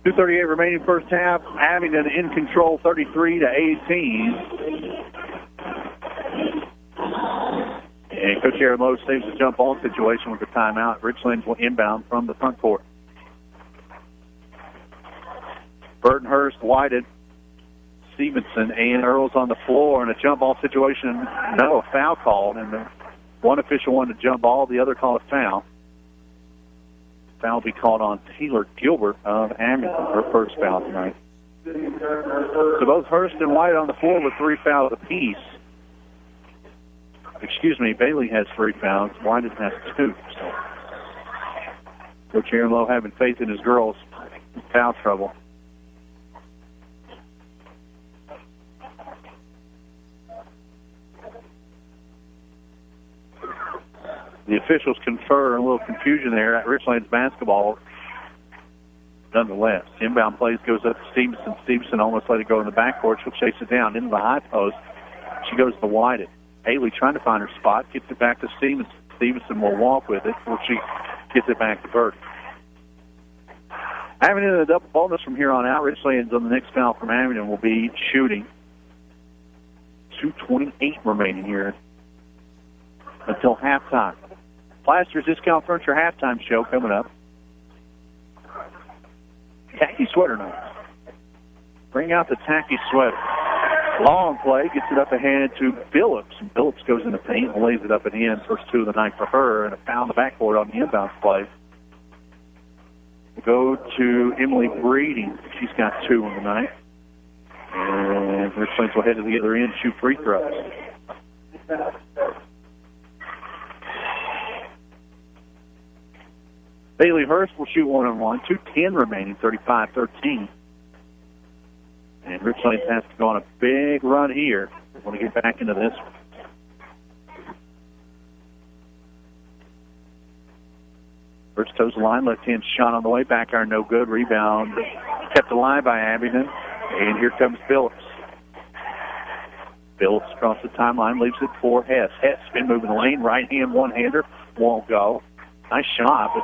2:38 remaining first half. Abingdon in control, 33-18. And Coach Aaron Lowe saves the jump ball situation with the timeout. Richlands will inbound from the front court. Burtonhurst, Whited, Stevenson, and Earls on the floor in a jump ball situation. No, a foul called, and one official wanted to jump ball, the other called a foul. Foul will be called on Taylor Gilbert of Abingdon, her first foul tonight. So both Hurst and White on the floor with 3 fouls apiece. Excuse me, Bailey has 3 fouls. White has 2. So Coach Aaron Lowe having faith in his girls. Foul trouble. The officials confer a little confusion there at Richlands basketball. Nonetheless, inbound plays goes up to Stevenson. Stevenson almost let it go in the backcourt. She'll chase it down into the high post. She goes to Whited. Haley trying to find her spot, gets it back to Stevenson. Stevenson will walk with it before she gets it back to Burke. Abingdon in a double bonus from here on out. Richlands on the next foul from Abingdon will be shooting. 2:28 remaining here until halftime. Plaster's Discount Furniture halftime show coming up. Tacky sweater night. Bring out the tacky sweater. Long play, gets it up ahead to Phillips. Phillips goes in the paint and lays it up and in. First 2 of the night for her, and a foul in the backcourt on the inbound play. We'll go to Emily Breeding. She's got 2 on the night. And Richlands will head to the other end, shoot free throws. Bailey Hurst will shoot 1-on-1. 2:10 remaining, 35-13. And Richlands has to go on a big run here. We want to get back into this one. First toes the line, left-hand shot on the way. Back iron, no good. Rebound kept alive by Abingdon. And here comes Phillips. Phillips across the timeline, leaves it for Hess. Hess been moving the lane. Right-hand one-hander won't go. Nice shot, but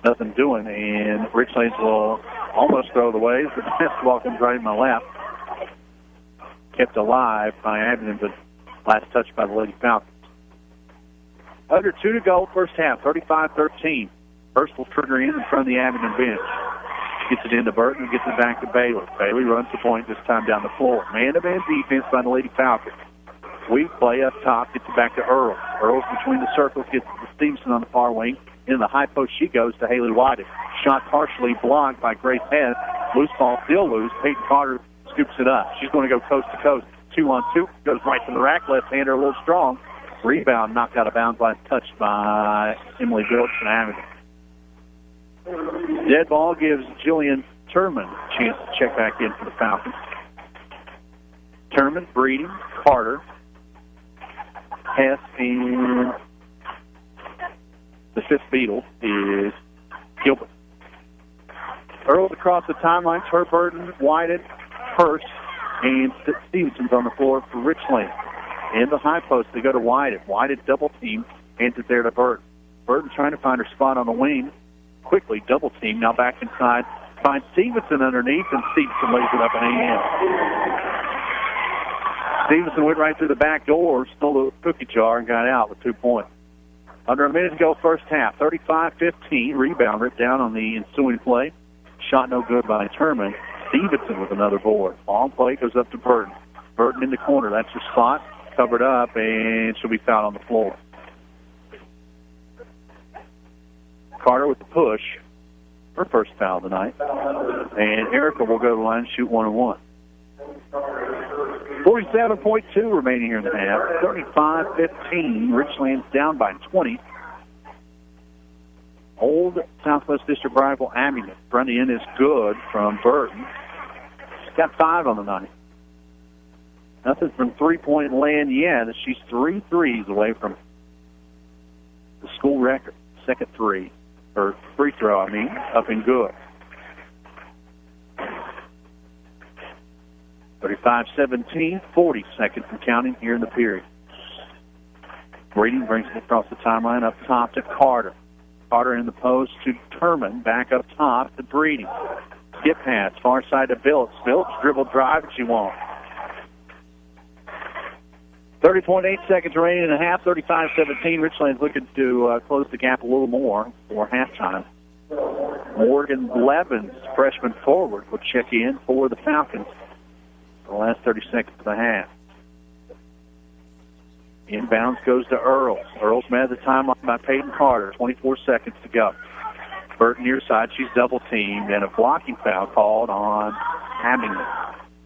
nothing doing, and Richlands will almost throw it away. The basketball comes right in my lap. Kept alive by Abingdon, but last touch by the Lady Falcons. Under 2 to go, first half, 35-13. First will trigger in front of the Abingdon bench. Gets it into Burton, gets it back to Bailey. Bailey runs the point, this time down the floor. Man-to-man defense by the Lady Falcons. Weak play up top, gets it back to Earl. Earl's between the circles, gets to Stevenson on the far wing. In the high post she goes to Haley White. Shot partially blocked by Grace Hess. Loose ball still loose. Peyton Carter scoops it up. She's going to go coast to coast. 2-on-2. Goes right to the rack. Left-hander a little strong. Rebound knocked out of bounds by a touch by Emily Bilch from Abingdon. Dead ball gives Jillian Turman a chance to check back in for the Falcons. Turman, Breeding, Carter, Hess, and the fifth Beetle is Gilbert. Earls across the timelines. Burton, Whited, Hurst, and Stevenson's on the floor for Richlands. In the high post, they go to Whited. Whited double team, hands it there to Burton. Burton trying to find her spot on the wing. Quickly double team. Now back inside. Finds Stevenson underneath, and Stevenson lays it up and in. Stevenson went right through the back door, stole the cookie jar, and got out with 2 points. Under a minute to go, first half. 35-15. Rebound ripped down on the ensuing play. Shot no good by Turman. Stevenson with another board. Long play goes up to Burton. Burton in the corner. That's her spot. Covered up, and she'll be fouled on the floor. Carter with the push. Her first foul tonight. And Erica will go to the line and shoot 1-on-1. 47.2 remaining here in the half. 35-15. Richlands down by 20. Old Southwest District rival Abingdon. Front end is good from Burton. She's got 5 on the night. Nothing from three-point land yet. She's 3 threes away from the school record. Second free throw, up and good. 35-17, 40 seconds and counting here in the period. Breeding brings it across the timeline up top to Carter. Carter in the post to Turman, back up top to Breeding. Skip pass, far side to Biltz. Biltz dribble drive, and she won't. 30.8 seconds remaining in the half, 35-17. Richlands looking to close the gap a little more for halftime. Morgan Levins, freshman forward, will check in for the Falcons for the last 30 seconds of the half. Inbounds goes to Earls. Earls met at the timeline by Peyton Carter. 24 seconds to go. Burton near side, she's double teamed, and a blocking foul called on Abingdon.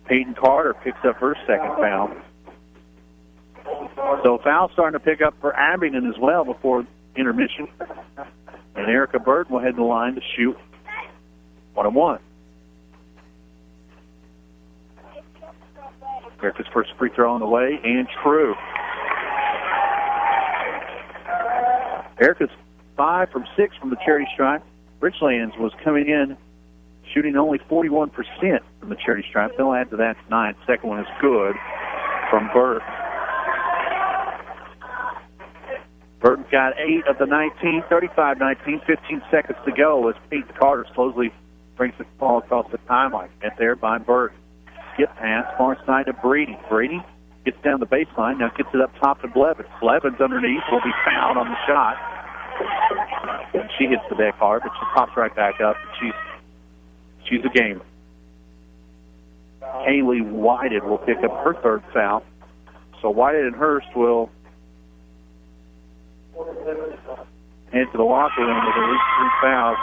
Peyton Carter picks up her second foul. So foul starting to pick up for Abingdon as well before intermission. And Erica Burton will head to the line to shoot 1-on-1. Erica's first free throw on the way, and true. Erica's 5 from 6 from the charity stripe. Richlands was coming in shooting only 41% from the charity stripe. They'll add to that tonight. Second one is good from Burton. Burton's got 8 of the 19, 35-19, 15 seconds to go as Peyton Carter slowly brings the ball across the timeline. Get there by Burton. Skip pass, far side to Brady. Brady gets down the baseline, now gets it up top to Blevins. Blevins underneath will be fouled on the shot. And she hits the deck hard, but she pops right back up. She's a gamer. Haley Whited will pick up her third foul. So Whited and Hurst will head to the locker room with at least 3 fouls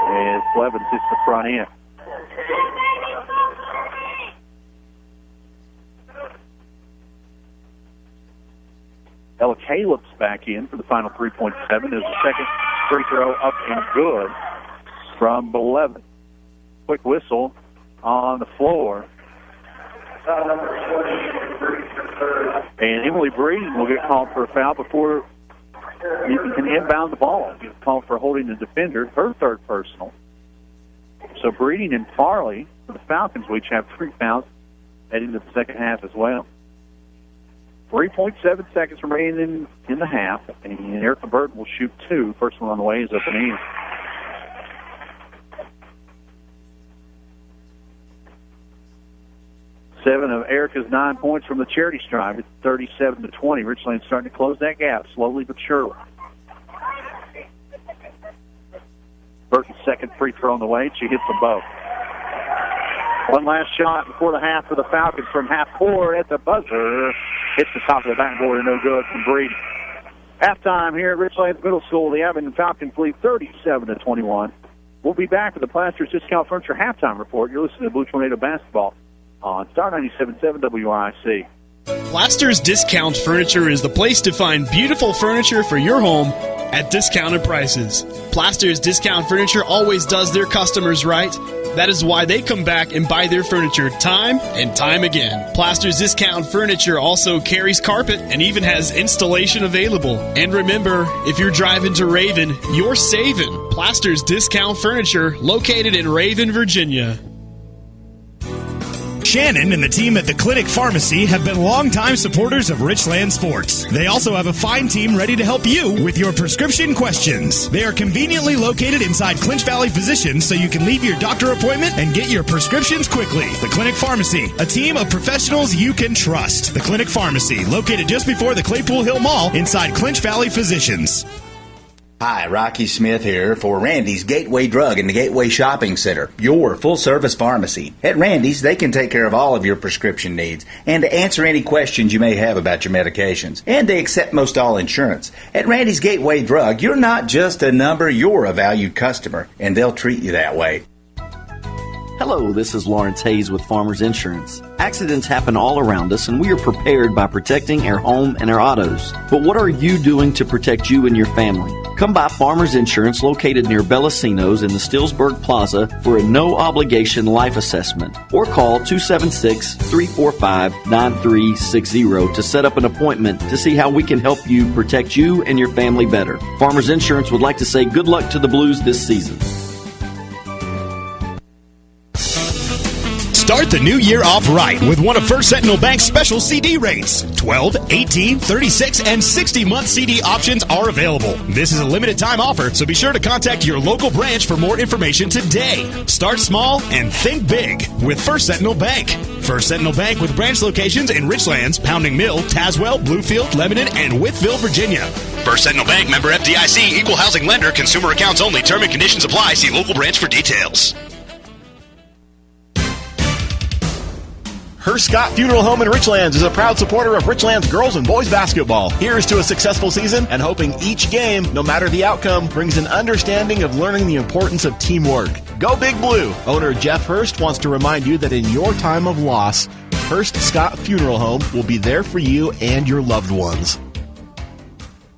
as Blevins hits the front end. Ella Caleb's back in for the final 3.7 as the second free throw up and good from Blevins. Quick whistle on the floor. And Emily Breeden will get called for a foul before you can inbound the ball. Get called for holding the defender, her third personal. So Breeden and Farley for the Falcons will each have 3 fouls heading to the second half as well. 3.7 seconds remaining in the half, and Erica Burton will shoot 2. First one on the way is up and in. Seven of Erica's 9 points from the charity stripe. It's 37-20. Richlands starting to close that gap slowly but surely. Burton's second free throw on the way. She hits them both. One last shot before the half for the Falcons from half court at the buzzer. Hits the top of the backboard and no good from Breeden. Halftime here at Richlands Middle School. The Abingdon Falcons lead 37-21. We'll be back with the Plasters Discount Furniture halftime report. You're listening to Blue Tornado Basketball on Star 97.7 WIC. Plaster's Discount Furniture is the place to find beautiful furniture for your home at discounted prices. Plaster's Discount Furniture always does their customers right. That is why they come back and buy their furniture time and time again. Plaster's Discount Furniture also carries carpet and even has installation available. And remember, if you're driving to Raven, you're saving. Plaster's Discount Furniture, located in Raven, Virginia. Shannon and the team at the Clinic Pharmacy have been longtime supporters of Richlands Sports. They also have a fine team ready to help you with your prescription questions. They are conveniently located inside Clinch Valley Physicians, so you can leave your doctor appointment and get your prescriptions quickly. The Clinic Pharmacy, a team of professionals you can trust. The Clinic Pharmacy, located just before the Claypool Hill Mall inside Clinch Valley Physicians. Hi, Rocky Smith here for Randy's Gateway Drug and the Gateway Shopping Center, your full-service pharmacy. At Randy's, they can take care of all of your prescription needs and answer any questions you may have about your medications. And they accept most all insurance. At Randy's Gateway Drug, you're not just a number, you're a valued customer, and they'll treat you that way. Hello, this is Lawrence Hayes with Farmers Insurance. Accidents happen all around us, and we are prepared by protecting our home and our autos. But what are you doing to protect you and your family? Come by Farmers Insurance, located near Bellacino's in the Stillsburg Plaza, for a no-obligation life assessment. Or call 276-345-9360 to set up an appointment to see how we can help you protect you and your family better. Farmers Insurance would like to say good luck to the Blues this season. Start the new year off right with one of First Sentinel Bank's special CD rates. 12, 18, 36, and 60-month CD options are available. This is a limited time offer, so be sure to contact your local branch for more information today. Start small and think big with First Sentinel Bank. First Sentinel Bank with branch locations in Richlands, Pounding Mill, Tazewell, Bluefield, Lebanon, and Wytheville, Virginia. First Sentinel Bank, member FDIC, equal housing lender, consumer accounts only. Term and conditions apply. See local branch for details. Hearst Scott Funeral Home in Richlands is a proud supporter of Richlands girls and boys basketball. Here's to a successful season and hoping each game, no matter the outcome, brings an understanding of learning the importance of teamwork. Go Big Blue! Owner Jeff Hearst wants to remind you that in your time of loss, Hearst Scott Funeral Home will be there for you and your loved ones.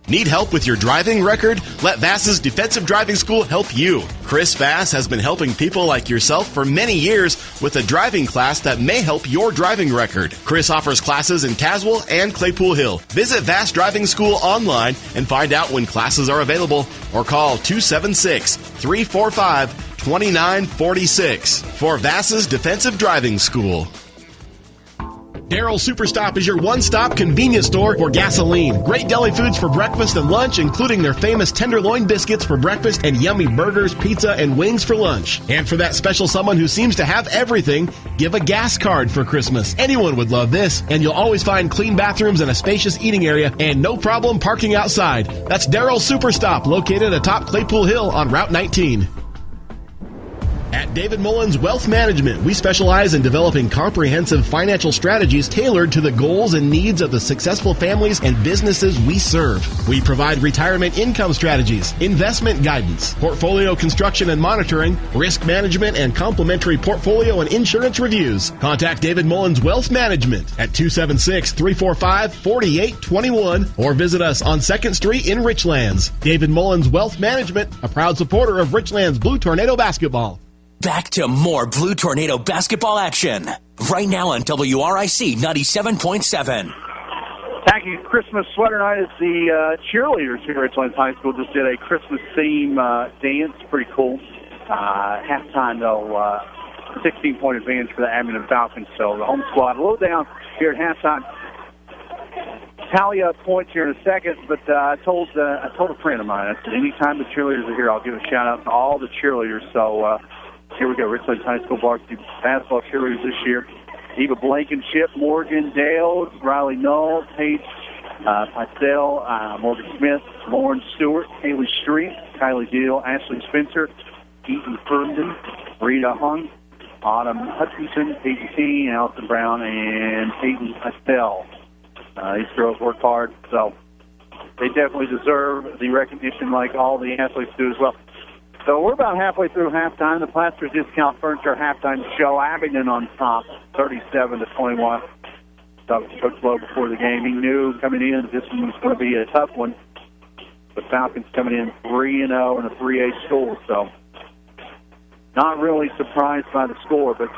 Need help with your driving record? Let Vass's Defensive Driving School help you. Chris Vass has been helping people like yourself for many years with a driving class that may help your driving record. Chris offers classes in Tazewell and Claypool Hill. Visit Vass Driving School online and find out when classes are available or call 276-345-2946 for Vass's Defensive Driving School. Daryl's Superstop is your one-stop convenience store for gasoline. Great deli foods for breakfast and lunch, including their famous tenderloin biscuits for breakfast and yummy burgers, pizza, and wings for lunch. And for that special someone who seems to have everything, give a gas card for Christmas. Anyone would love this, and you'll always find clean bathrooms and a spacious eating area, and no problem parking outside. That's Daryl's Superstop, located atop Claypool Hill on Route 19. At David Mullins Wealth Management, we specialize in developing comprehensive financial strategies tailored to the goals and needs of the successful families and businesses we serve. We provide retirement income strategies, investment guidance, portfolio construction and monitoring, risk management, and complementary portfolio and insurance reviews. Contact David Mullins Wealth Management at 276-345-4821 or visit us on 2nd Street in Richlands. David Mullins Wealth Management, a proud supporter of Richlands Blue Tornado Basketball. Back to more Blue Tornado basketball action. Right now on WRIC 97.7. Tacky Christmas sweater night as the cheerleaders here at Richlands High School just did a Christmas theme dance. Pretty cool. Halftime, though, 16-point advantage for the Abingdon Falcons. So the home squad a little down here at halftime. Tally up points here in a second, but I told a friend of mine, I said, anytime the cheerleaders are here, I'll give a shout-out to all the cheerleaders. So here we go, Richlands High School varsity basketball cheerleaders this year. Eva Blankenship, Morgan Dale, Riley Null, Paige Picel, Morgan Smith, Lauren Stewart, Haley Street, Kylie Deal, Ashley Spencer, Ethan Ferdinand, Rita Hung, Autumn Hutchinson, Peyton King, Allison Brown, and Peyton Picel. These girls work hard, so they definitely deserve the recognition like all the athletes do as well. So we're about halfway through halftime. The Plaster's Discount Furniture halftime show. Abingdon on top, 37-21. Talked to Coach Lowe before the game. He knew coming in that this one was going to be a tough one. The Falcons coming in 3-0 in a 3A school, so not really surprised by the score, but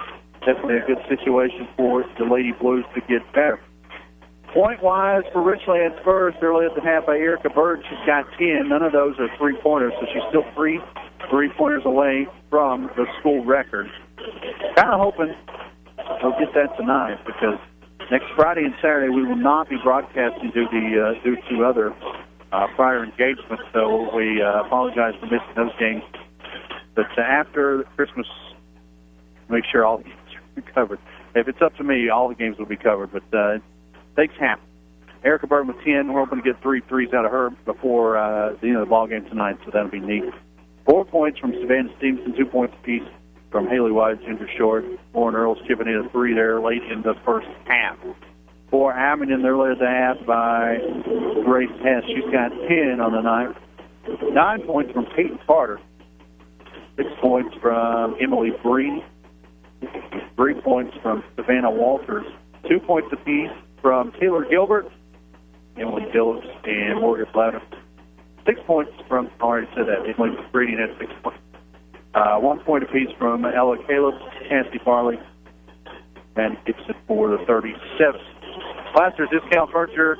definitely a good situation for the Lady Blues to get better. Point-wise for Richlands first, early at the half by Erica Bird. She's got 10. None of those are three-pointers, so she's still 3 three-pointers away from the school record. Kind of hoping they'll get that tonight, because next Friday and Saturday we will not be broadcasting due to other prior engagements, so we apologize for missing those games. But after Christmas, make sure all the games are covered. If it's up to me, all the games will be covered, but things happen. Erica Burton with 10. We're hoping to get 3 threes out of her before the end of the ball game tonight, so that'll be neat. 4 points from Savannah Stevenson, 2 points apiece from Haley White, Ginger Short. Lauren Earls chipping in a 3 there late in the first half. For Abingdon, they're led at the half by Grace Hess. She's got 10 on the night. 9 points from Peyton Carter. 6 points from Emily Breen. 3 points from Savannah Walters. 2 points apiece from Taylor Gilbert, Emily Phillips, and Morgan Bladder. 6 points from, I already said that, Emily Breen had 6 points. 1 point apiece from Ella Caleb, Nancy Farley, and Gibson for the 37. Plaster's Discount Furniture.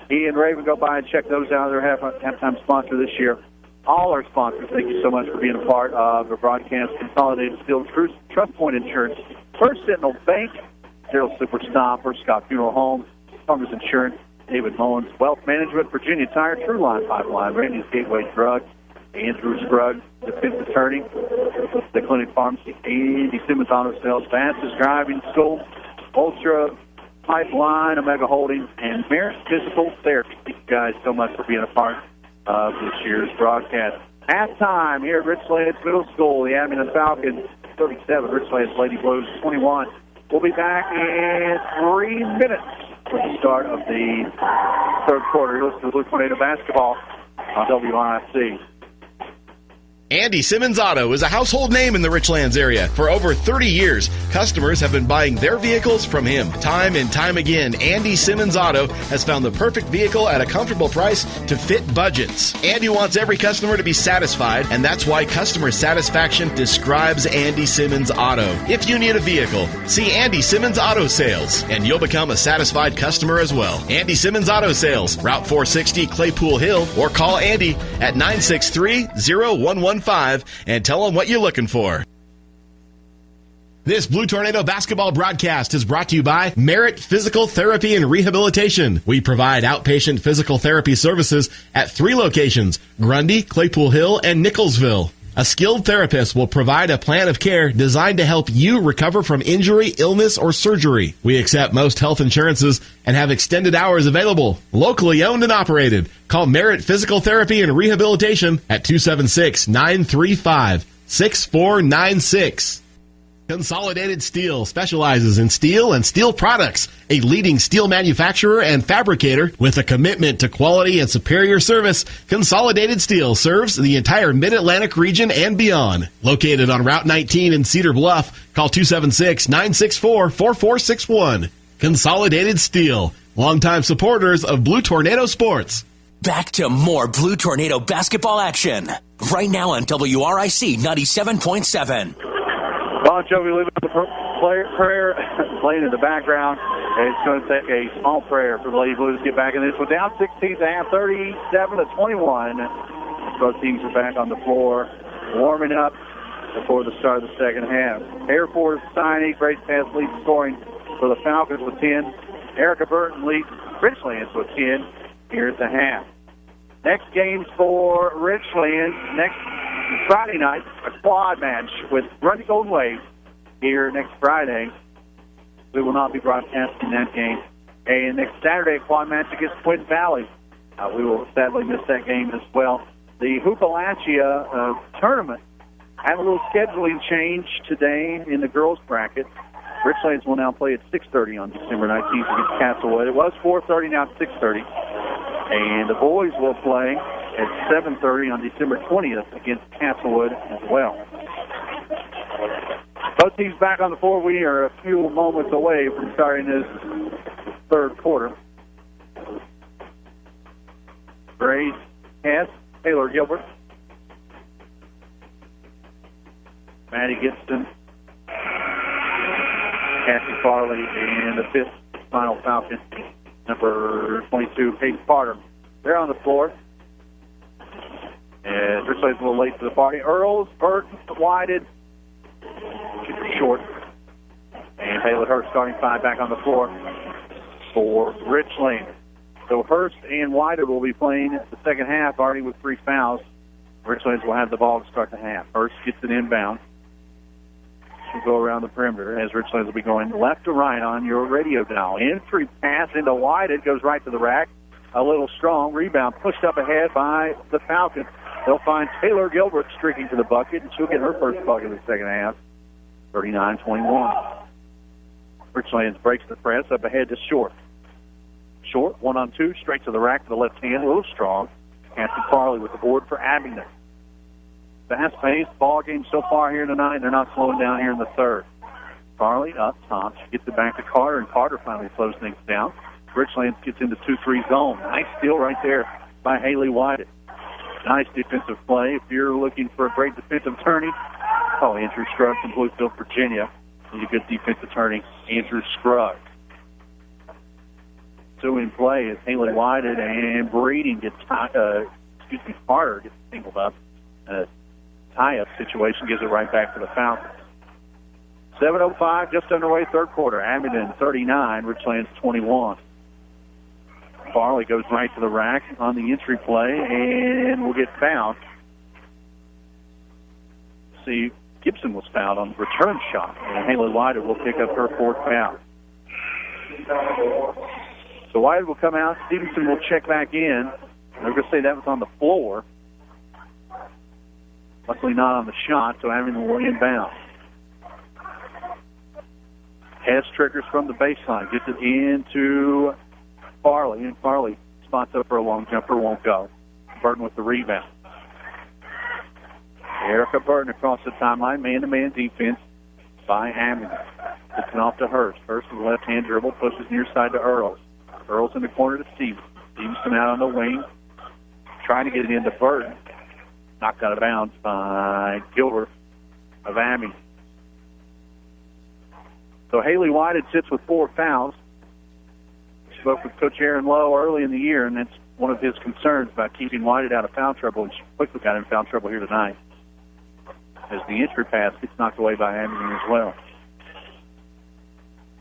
He and Raven go by and check those out. They're halftime sponsor this year. All our sponsors, thank you so much for being a part of the broadcast. Consolidated Steel Trust Point Insurance, First Sentinel Bank, Daryl Superstop, First Scott Funeral Home, Farmers Insurance, David Mullins, Wealth Management, Virginia Tire, True Line Pipeline, Randy's Gateway Drug, Andrew Scruggs, Defense Attorney, the Clinic Pharmacy, Andy Simmons Auto Sales, Fastest Driving School, Ultra Pipeline, Omega Holdings, and Merit Physical Therapy. Thank you guys so much for being a part of this year's broadcast. Halftime here at Richlands Middle School, the Abingdon Falcons 37, Richlands Lady Blues 21. We'll be back in 3 minutes for the start of the third quarter. You're listening to Blue Tornado Basketball on WRIC. Andy Simmons Auto is a household name in the Richlands area. For over 30 years, customers have been buying their vehicles from him. Time and time again, Andy Simmons Auto has found the perfect vehicle at a comfortable price to fit budgets. Andy wants every customer to be satisfied, and that's why customer satisfaction describes Andy Simmons Auto. If you need a vehicle, see Andy Simmons Auto Sales, and you'll become a satisfied customer as well. Andy Simmons Auto Sales, Route 460, Claypool Hill, or call Andy at 963-0115 and tell them what you're looking for. This Blue Tornado basketball broadcast is brought to you by Merit Physical Therapy and Rehabilitation. We provide outpatient physical therapy services at 3 locations, Grundy, Claypool Hill, and Nicholsville. A skilled therapist will provide a plan of care designed to help you recover from injury, illness, or surgery. We accept most health insurances and have extended hours available. Locally owned and operated. Call Merit Physical Therapy and Rehabilitation at 276-935-6496. Consolidated Steel specializes in steel and steel products, a leading steel manufacturer and fabricator with a commitment to quality and superior service. Consolidated Steel serves the entire Mid-Atlantic region and beyond. Located on Route 19 in Cedar Bluff, call 276-964-4461. Consolidated Steel, longtime supporters of Blue Tornado Sports. Back to more Blue Tornado basketball action. Right now on WRIC 97.7. Bon Jovi leaving the prayer playing in the background. It's going to take a small prayer for the Lady Blues to get back in this one. Down 16 at half, 37-21. Both teams are back on the floor, warming up before the start of the second half. Air Force signing, Grace Pass leads scoring for the Falcons with 10. Erica Burton leads Richlands with 10 here at the half. Next games for Richlands, next Friday night, a quad match with Grundy Golden Wave here next Friday. We will not be broadcasting that game. And next Saturday, a quad match against Twin Valley. We will sadly miss that game as well. The Hoopalachia tournament had a little scheduling change today in the girls' bracket. Richlands will now play at 6:30 on December 19th against Castlewood. It was 4:30, now it's 6:30. And the boys will play at 7:30 on December 20th against Castlewood as well. Both teams back on the floor. We are a few moments away from starting this third quarter. Grace Hess, Taylor Gilbert, Maddie Gibson, Cassie Farley, and the fifth final Falcon, number 22, Paige Carter. They're on the floor. And Richlands a little late to the party. Earls, Burton, Whited, short. And Taylor Hurst starting five back on the floor for Richlands. So Hurst and Whited will be playing the second half already with 3 fouls. Richlands will have the ball to start the half. Hurst gets it inbound. She'll go around the perimeter as Richlands will be going left to right on your radio dial. Entry pass into Whited, goes right to the rack. A little strong. Rebound pushed up ahead by the Falcons. They'll find Taylor Gilbert streaking to the bucket, and she'll get her first bucket in the second half. 39-21. Richlands breaks the press up ahead to Short. Short, 1-on-2, straight to the rack to the left hand, a little strong. Cassie Farley with the board for Abingdon. Fast-paced ball game so far here tonight. They're not slowing down here in the third. Farley up top. She gets it back to Carter, and Carter finally slows things down. Richlands gets into 2-3 zone. Nice steal right there by Haley Whited. Nice defensive play. If you're looking for a great defensive attorney, call Andrew Scruggs from Bluefield, Virginia. He's a good defensive attorney, Andrew Scruggs. So in play is Haley Whited, and Breeding gets Carter gets singled up. Tie-up situation gives it right back to the Falcons. 7:05 just underway, third quarter. Abingdon 39, Richlands 21. Farley goes right to the rack on the entry play and will get fouled. See, Gibson was fouled on the return shot, and Haley Whited will pick up her fourth foul. So Whited will come out. Stevenson will check back in. I'm going to say that was on the floor. Luckily not on the shot, so Abingdon will inbound. Hess triggers from the baseline, gets it into Farley, and Farley spots up for a long jumper, won't go. Burton with the rebound. Erica Burton across the timeline, man-to-man defense by Abingdon. Gets it off to Hurst. Hurst with the left-hand dribble, pushes near side to Earls. Earls in the corner to Stevenson. Stevenson out on the wing, trying to get it into Burton. Knocked out of bounds by Gilbert of Abingdon. So Haley Whited sits with 4 fouls. She spoke with Coach Aaron Lowe early in the year, and that's one of his concerns about keeping Whited out of foul trouble, and she quickly got in foul trouble here tonight as the entry pass gets knocked away by Abingdon as well.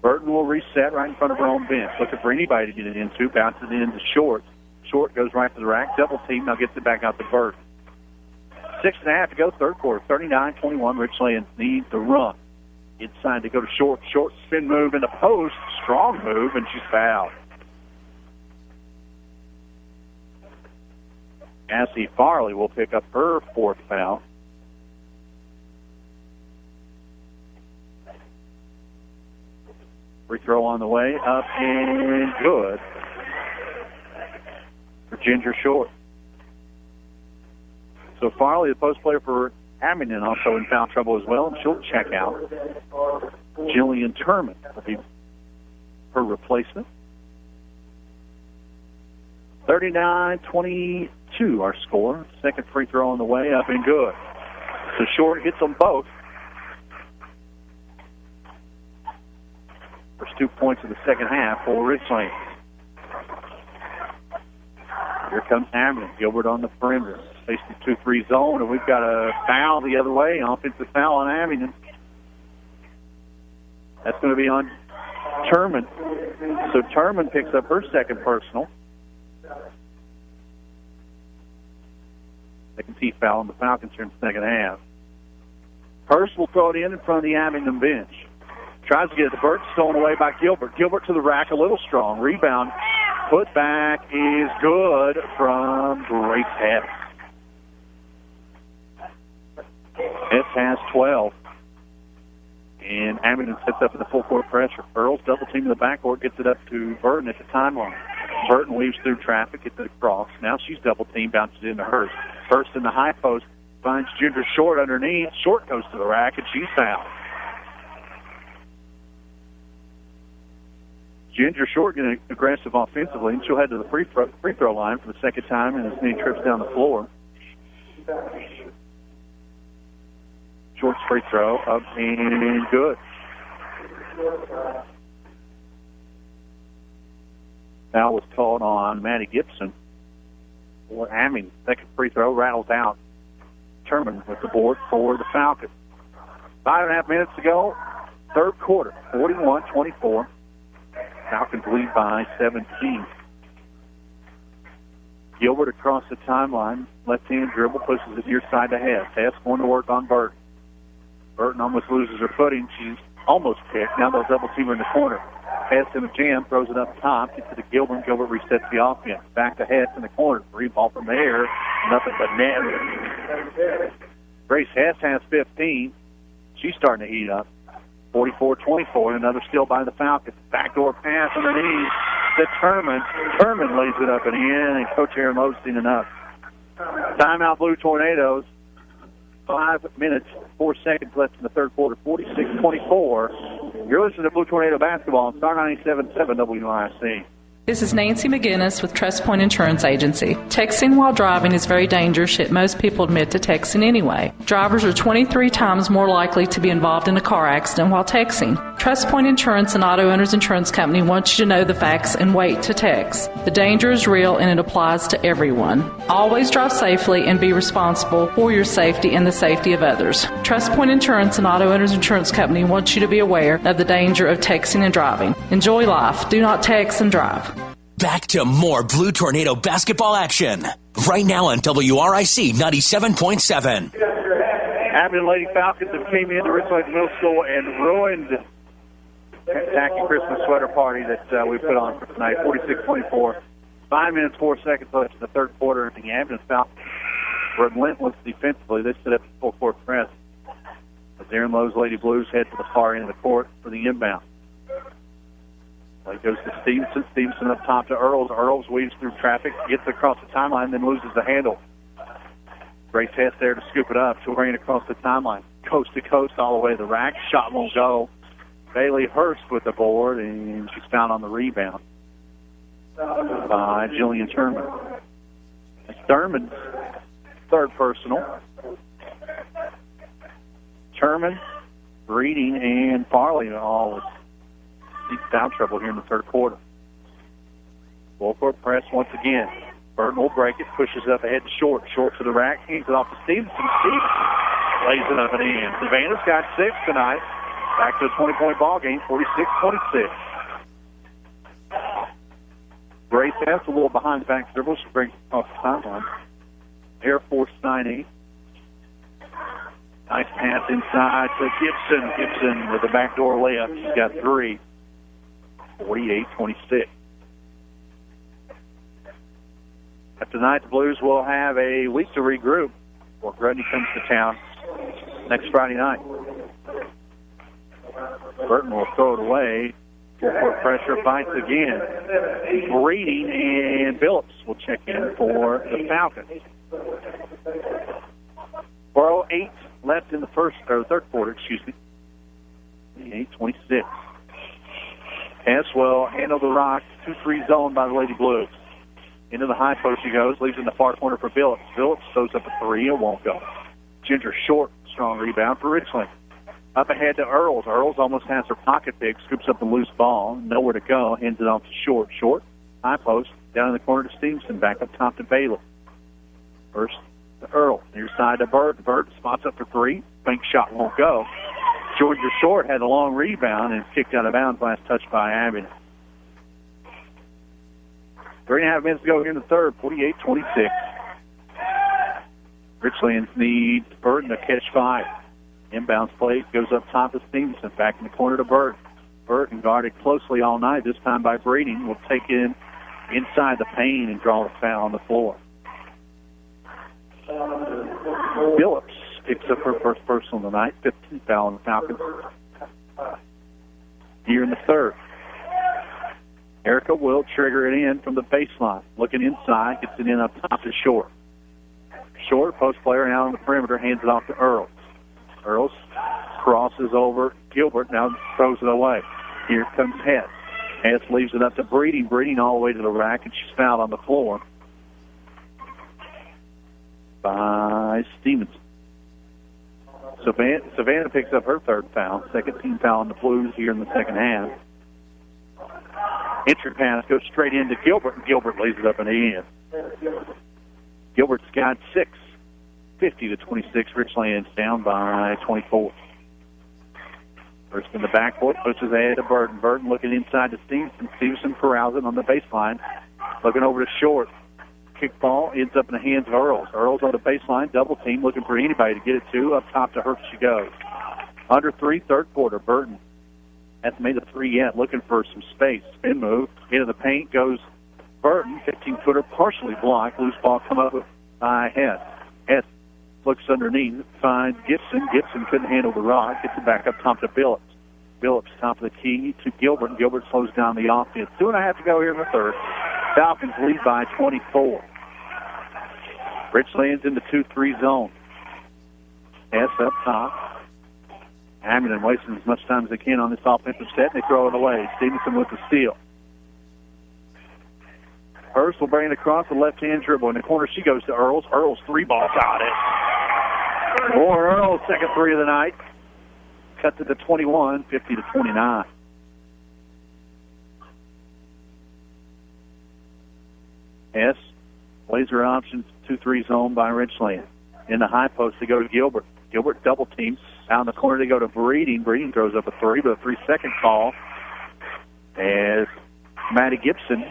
Burton will reset right in front of her own bench. Looking for anybody to get it into. Bounces it into Short. Short goes right to the rack. Double team. Now gets it back out to Burton. 6.5 to go, third quarter. 39-21. Richlands needs to run. Inside to go to Short. Short spin move in the post. Strong move, and she's fouled. Cassie Farley will pick up her fourth foul. Free throw on the way, up and good for Ginger Short. So Farley, the post player for Abingdon, also in foul trouble as well, and she'll check out. Jillian Turman will be her replacement. 39-22 our score. Second free throw on the way, up and good. So Short hits them both. First 2 points of the second half for Richlands. Here comes Abingdon. Gilbert on the perimeter. Facing the 2-3 zone, and we've got a foul the other way. Offensive foul on Abingdon. That's going to be on Turman. So Turman picks up her second personal. Second team foul on the Falcons here in the second half. Hurst will throw it in front of the Abingdon bench. Tries to get it to Burt, stolen away by Gilbert. Gilbert to the rack, a little strong. Rebound, put back is good from Grace Hess. Hess has 12. And Abingdon sets up in the full court pressure. Earls double team in the backcourt, gets it up to Burton at the timeline. Burton weaves through traffic, gets it across. Now she's double-teamed, bounces into Hurst. Hurst in the high post, finds Ginger Short underneath. Short goes to the rack, and she's fouled. Ginger Short getting aggressive offensively, and she'll head to the free throw line for the second time in as many trips down the floor. Short's free throw up and good. Foul was called on Maddie Gibson. Second free throw rattles out. Terman with the board for the Falcons. 5.5 minutes to go. Third quarter, 41-24. Falcons lead by 17. Gilbert across the timeline. Left-hand dribble, pushes it near side to Hess. Hess going to work on Burton. Burton almost loses her footing. She's almost picked. Now they'll double team her in the corner. Hess in a jam, throws it up top, gets it to Gilbert. Gilbert resets the offense. Back to Hess in the corner. Free ball from there. Nothing but net. Grace Hess has 15. She's starting to heat up. 44-24. Another steal by the Falcons. Backdoor pass underneath to Terman. Terman lays it up and in, and Coach Aaron Lowe's seen enough. Timeout, Blue Tornadoes. 5 minutes, 4 seconds left in the third quarter. 46-24. You're listening to Blue Tornado Basketball on Star 97.7 WRIC. This is Nancy McGinnis with Trust Point Insurance Agency. Texting while driving is very dangerous, yet most people admit to texting anyway. Drivers are 23 times more likely to be involved in a car accident while texting. Trust Point Insurance and Auto Owners Insurance Company wants you to know the facts and wait to text. The danger is real and it applies to everyone. Always drive safely and be responsible for your safety and the safety of others. Trust Point Insurance and Auto Owners Insurance Company wants you to be aware of the danger of texting and driving. Enjoy life. Do not text and drive. Back to more Blue Tornado basketball action. Right now on WRIC 97.7. Abingdon Lady Falcons have came into Richlands Middle School and ruined that tacky Christmas sweater party that we put on for tonight. 46-24. 5 minutes, 4 seconds left in the third quarter. And the Abingdon Falcons were relentless defensively. They set up a full-court press. As Aaron Lowe's Lady Blues head to the far end of the court for the inbound. It goes to Stevenson. Stevenson up top to Earls. Earls weaves through traffic, gets across the timeline, then loses the handle. Grace Hess there to scoop it up. She'll bring it across the timeline. Coast to coast all the way to the rack. Shot won't go. Bailey Hurst with the board, and she's found on the rebound by Jillian Thurman. It's Thurman's third personal. Thurman, Breeding, and Farley all with deep foul trouble here in the third quarter. Full court press once again. Burton will break it, pushes up ahead to Short. Short to the rack, hands it off to Stevenson. Stevenson lays it up and in. Savannah's got 6 tonight. Back to a 20-point ball game, 46-26. Grace Hess a little behind the back dribble. She brings it off the sideline. Air Force 90. Nice pass inside to Gibson. Gibson with a backdoor layup. She's got 3. 48-26. After tonight, the Blues will have a week to regroup before Grudney comes to town next Friday night. Burton will throw it away. Full-court pressure, fights again. Breeding and Phillips will check in for the Falcons. 4:08 left in the third quarter, 28-26. Hess will handle the rock. 2-3 zone by the Lady Blues. Into the high post she goes. Leaves in the far corner for Phillips. Phillips throws up a 3. It won't go. Ginger Short. Strong rebound for Richland. Up ahead to Earls. Earls almost has her pocket pick. Scoops up the loose ball. Nowhere to go. Hands it off to Short. Short. High post. Down in the corner to Stevenson. Back up top to Bailey. First to Earl. Near side to Bird. Bird spots up for 3. Bank shot won't go. Georgia Short had a long rebound and kicked out of bounds. Last touch by Abingdon. 3.5 minutes to go here in the third. 48-26. Richlands needs Burton to catch 5. Inbounds play goes up top to Stevenson. Back in the corner to Burton. Burton guarded closely all night. This time by Breeding. Will take in inside the paint and draw the foul on the floor. Phillips picks up her first personal tonight. 15th foul on the Falcons. Here in the third. Erica will trigger it in from the baseline. Looking inside, gets it in up top to Short. Short, post player now on the perimeter, hands it off to Earls. Earls crosses over Gilbert, now throws it away. Here comes Hess. Hess leaves it up to Breeding. Breeding all the way to the rack, and she's fouled on the floor by Stevenson. Savannah picks up her third foul. Second team foul on the Blues here in the second half. Entry pass goes straight into Gilbert, and Gilbert lays it up and in. Gilbert's got 6. 50-26. Richlands down by 24. First in the backcourt, pushes ahead to Burton. Burton looking inside to Stevenson. Stevenson corrals it on the baseline. Looking over to Short. Kick ball ends up in the hands of Earls. Earls on the baseline, double team, looking for anybody to get it to. Up top to her she goes. Under 3, third quarter. Burton hasn't made a 3 yet, looking for some space. Spin move. Into the paint goes Burton. 15-footer partially blocked. Loose ball come up by Hess. Hess looks underneath, finds Gibson. Gibson couldn't handle the rock. Gets it back up top to Billups. Billups top of the key to Gilbert. Gilbert slows down the offense. 2.5 to go here in the third. Falcons lead by 24. Richlands in the 2-3 zone. Hess up top. Abingdon wasting as much time as they can on this offensive set, and they throw it away. Stevenson with the steal. Hurst will bring it across the left-hand dribble. In the corner, she goes to Earls. Earls, 3-ball, got it. More Earls, second 3 of the night. Cuts it to 21, 50-29. Hess, laser options, 2-3 zone by Richlands. In the high post, they go to Gilbert. Gilbert double teams. Out in the corner, they go to Breeding. Breeding throws up a 3, but a 3-second call. As Maddie Gibson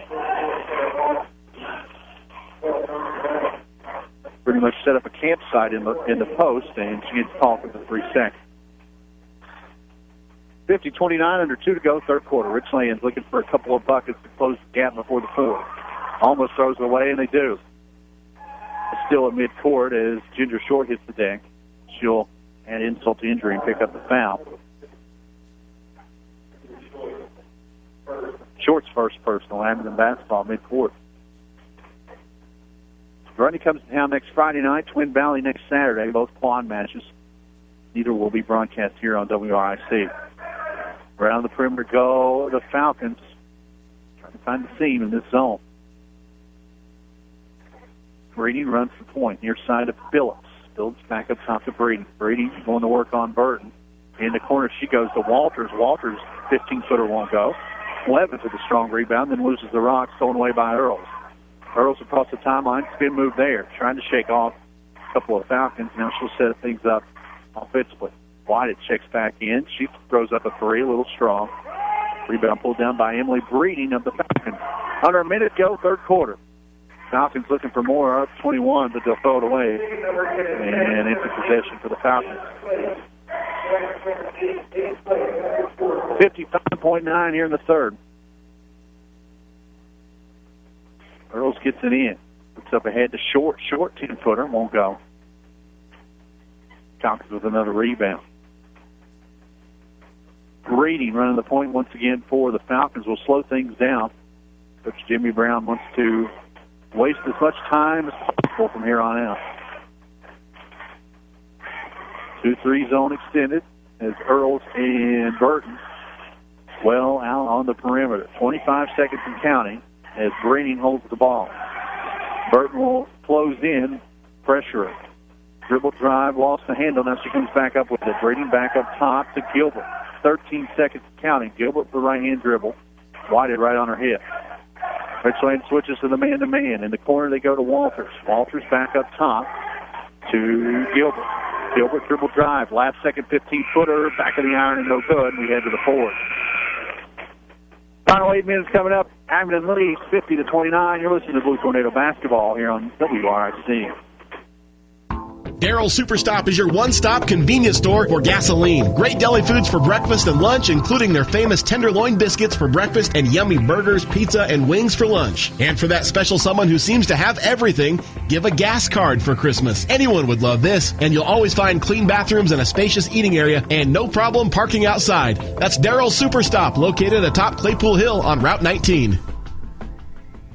pretty much set up a campsite in the post, and she gets called for the 3 seconds. 50-29, under 2 to go, third quarter. Richlands looking for a couple of buckets to close the gap before the fourth. Almost throws it away, and they do. It's still at midcourt as Ginger Short hits the deck. She'll add insult to injury and pick up the foul. Short's first personal, Abingdon basketball, midcourt. Grundy comes to town next Friday night, Twin Valley next Saturday, both quad matches. Neither will be broadcast here on WRIC. Around the perimeter go the Falcons, trying to find the seam in this zone. Breeding runs the point, near side of Billups. Billups back up top to Breeding. Breeding going to work on Burton. In the corner, she goes to Walters. Walters, 15-footer won't go. Levins with a strong rebound, then loses the rock, stolen away by Earls. Earls across the timeline, spin move there, trying to shake off a couple of Falcons. Now she'll set things up offensively. White checks back in. She throws up a 3, a little strong. Rebound pulled down by Emily Breeding of the Falcons. Under a minute to go, third quarter. Falcons looking for more, up 21, but they'll throw it away. And into possession for the Falcons. 55.9 here in the third. Earls gets it in. Looks up ahead to Short. Short, 10-footer, won't go. Falcons with another rebound. Breeding running the point once again for the Falcons will slow things down. Coach Jimmy Brown wants to waste as much time as possible from here on out. 2-3 zone extended as Earls and Burton well out on the perimeter. 25 seconds and counting as Breeding holds the ball. Burton will close in, pressure it. Dribble drive, lost the handle. Now she comes back up with it. Breeding back up top to Gilbert. 13 seconds counting. Gilbert with the right-hand dribble. Whited right on her hip. Richlands switches to the man-to-man. In the corner, they go to Walters. Walters back up top to Gilbert. Gilbert dribble drive. Last second 15-footer. Back of the iron and no good. We head to the fourth. Final 8 minutes coming up. Abingdon leads 50-29. You're listening to Blue Tornado Basketball here on WRIC. Daryl's Superstop is your one-stop convenience store for gasoline. Great deli foods for breakfast and lunch, including their famous tenderloin biscuits for breakfast and yummy burgers, pizza, and wings for lunch. And for that special someone who seems to have everything, give a gas card for Christmas. Anyone would love this, and you'll always find clean bathrooms and a spacious eating area, and no problem parking outside. That's Daryl's Superstop, located atop Claypool Hill on Route 19.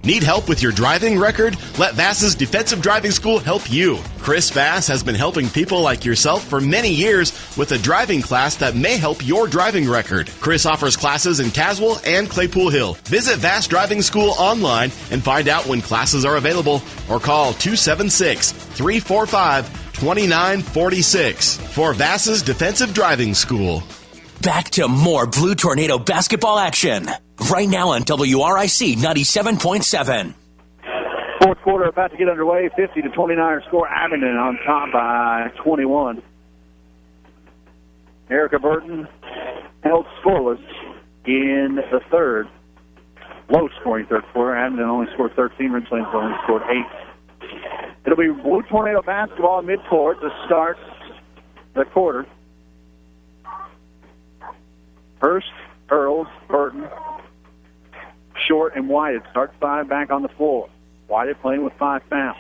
Need help with your driving record? Let Vass's Defensive Driving School help you. Chris Vass has been helping people like yourself for many years with a driving class that may help your driving record. Chris offers classes in Caswell and Claypool Hill. Visit Vass Driving School online and find out when classes are available, or call 276-345-2946 for Vass's Defensive Driving School. Back to more Blue Tornado basketball action. Right now on WRIC 97.7. Fourth quarter about to get underway. 50-29 score. Abingdon on top by 21. Erica Burton held scoreless in the third. Low-scoring third quarter. Abingdon only scored 13. Richlands only scored 8. It'll be Blue Tornado basketball in midcourt to start the quarter. Hurst, Earls, Burton, Short, and White start 5 back on the floor. White playing with 5 fouls.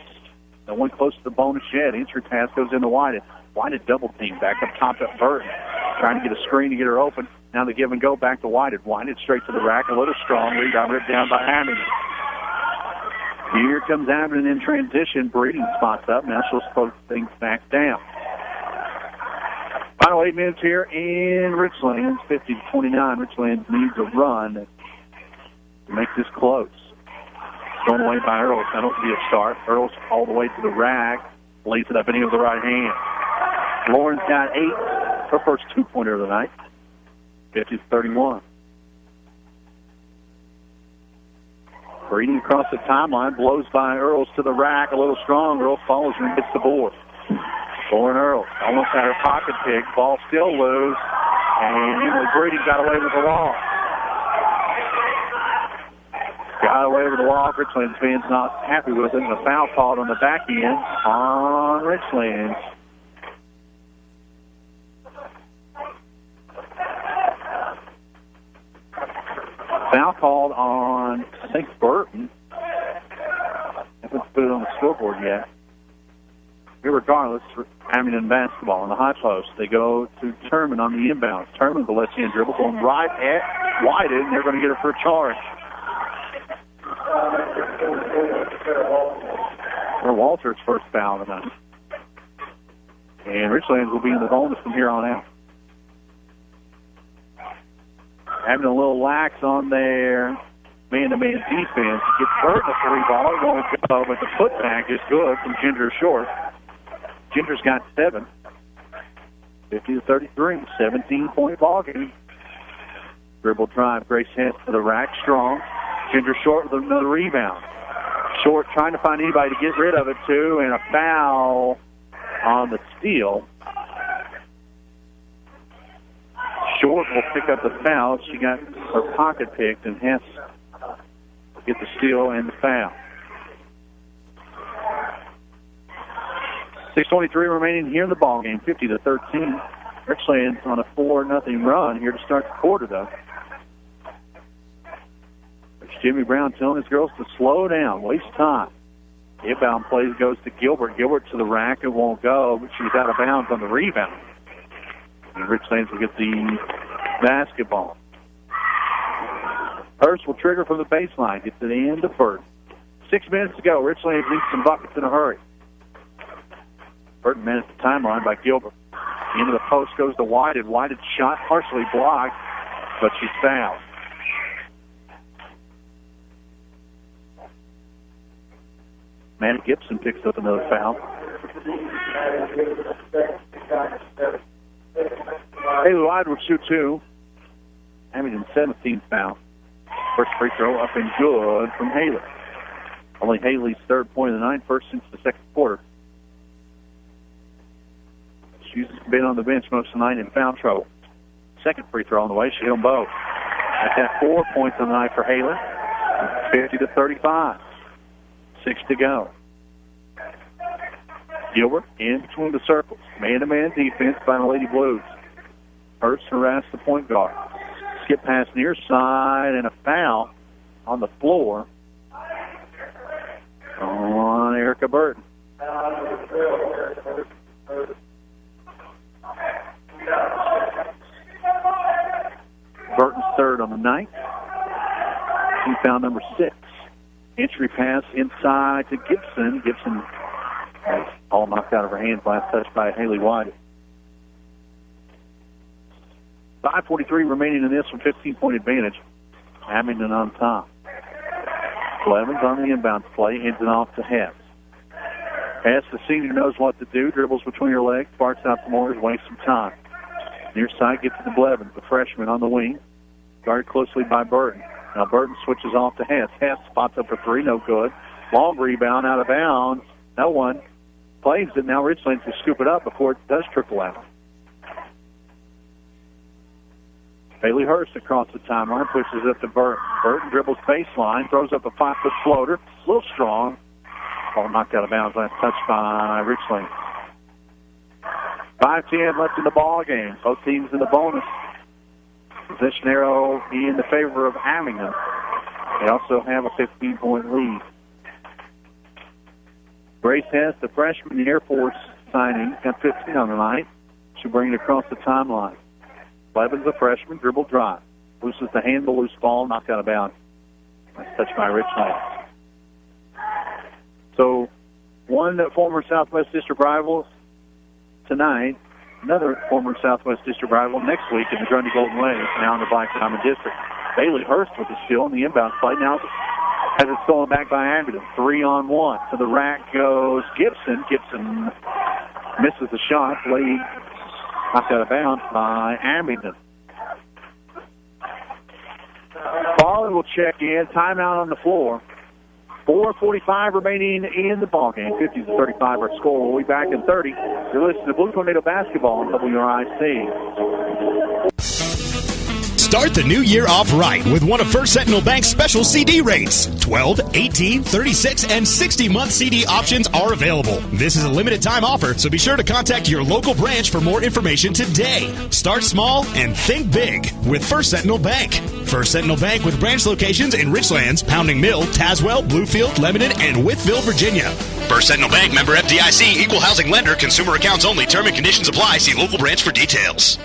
No one close to the bonus yet. Entry pass goes into White. White double team back up top at Burton. Trying to get a screen to get her open. Now the give and go back to White. White straight to the rack. A little strong. Rebound ripped down by Abingdon. Here comes Abingdon in transition. Breeding spots up. Now she'll slow things back down. Final 8 minutes here in Richlands. 50-29. Richlands needs a run to make this close. Thrown away by Earls. That'll be a start. Earls all the way to the rack. Lays it up and in with the right hand. Lauren's got 8. Her first 2-pointer of the night. 50-31. Breeding across the timeline. Blows by Earls to the rack. A little strong. Earls follows her and gets the board. Lauren Earls almost had her pocket pick. Ball still loose. And Brady got away with the loss. Got away with the loss. Richlands fans not happy with it. And a foul called on the back end on Richlands. Foul called on, I think, Burton. I haven't put it on the scoreboard yet. Regardless, Abingdon basketball in the high post. They go to Turman on the inbound. Turman, the left-hand dribble, going right at White, and they're going to get her for a charge. For Walter's first foul tonight. And Richlands will be in the bonus from here on out. Having a little lax on their man-to-man defense. Gets Burton a 3-ball. It won't go, but the putback is good from Ginger Short. Ginger's got 7. 50-33. 17-point ball game. Dribble drive. Grace Hess to the rack. Strong. Ginger Short with another rebound. Short trying to find anybody to get rid of it, too, and a foul on the steal. Short will pick up the foul. She got her pocket picked, and Hess get the steal and the foul. 6:23 remaining here in the ball game. 50-13. Richlands on a 4-0 run here to start the quarter, though. It's Jimmy Brown telling his girls to slow down, waste time. Inbound play goes to Gilbert. Gilbert to the rack. It won't go, but she's out of bounds on the rebound. And Richlands will get the basketball. Hurst will trigger from the baseline. Gets it in to Burton. 6 minutes to go. Richlands needs some buckets in a hurry. Burton managed the timeline by Gilbert. Into the post goes to Whited. Whited shot partially blocked, but she's fouled. Manny Gibson picks up another foul. Haley White will shoot 2. Abingdon 17th foul. First free throw up and good from Haley. Only Haley's 3rd point of the night, first since the 2nd quarter. She's been on the bench most of the night in foul trouble. 2nd free throw on the way. She hit them both. That's at 4 points on the night for Haley. 50-35. 6 to go. Gilbert in between the circles. Man-to-man defense by the Lady Blues. Hurst harassed the point guard. Skip pass near side and a foul on the floor on Erica Burton. Burton's third on the night. Team foul number 6. Entry pass inside to Gibson. Gibson has all knocked out of her hands. Last touch by Haley White. 5:43 remaining in this one. 15-point advantage. Abingdon on top. Blevins on the inbound play. Hands it off to Hess. Hess, the senior, knows what to do. Dribbles between her legs. Sparks out some more. Wastes some time. Near side gets to the Blevins, the freshman on the wing. Guarded closely by Burton. Now Burton switches off to Hess. Hess spots up for three. No good. Long rebound out of bounds. No one plays it. Now Richlands will scoop it up before it does trickle out. Bailey Hurst across the timeline, pushes it up to Burton. Burton dribbles baseline, throws up a 5-foot floater. A little strong. Ball knocked out of bounds. Last touch by Richlands. 5:10 left in the ball game. Both teams in the bonus. Possession arrow in the favor of Abingdon. They also have a 15-point lead. Grace Hess, the freshman, the Air Force signing, got 15 on the night. She'll bring it across the timeline. Blevins, a freshman, dribble drive. Looses the handle, loose ball, knocked out of bounds. Nice touch by Richlands. So, one former Southwest District rival tonight, another former Southwest District rival next week in the Grundy Golden Wings, now in the Black Diamond District. Bailey Hurst with the steal in the inbound play. Now has it stolen back by Abingdon. 3-on-1. To the rack goes Gibson. Gibson misses the shot. Lead knocked out of bounds by Abingdon. Farley will check in. Timeout on the floor. 4:45 remaining in the ballgame. 50-35 our score. We'll be back in 30. You're listening to Blue Tornado Basketball on WRIC. Start the new year off right with one of First Sentinel Bank's special CD rates. 12, 18, 36, and 60-month CD options are available. This is a limited time offer, so be sure to contact your local branch for more information today. Start small and think big with First Sentinel Bank. First Sentinel Bank with branch locations in Richlands, Pounding Mill, Tazewell, Bluefield, Lebanon, and Wytheville, Virginia. First Sentinel Bank, member FDIC, equal housing lender, consumer accounts only, term and conditions apply. See local branch for details.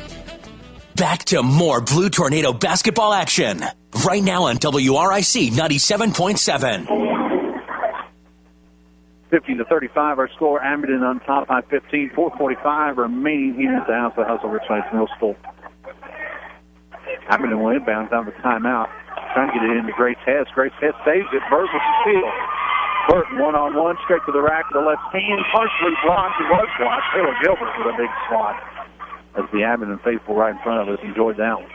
Back to more Blue Tornado basketball action. Right now on WRIC 97.7. 50-35 our score. Abingdon on top by 15. 4:45 remaining here at the House of Hustle Richlands Middle School. Abingdon will inbounds out of the timeout. Trying to get it into Grace Hess. Grace Hess saves it. Bird with the steal. Burton one-on-one straight to the rack with the left hand. Partially blocked. It was blocked. Taylor Gilbert with a big swat. As the Abingdon faithful right in front of us enjoyed that one.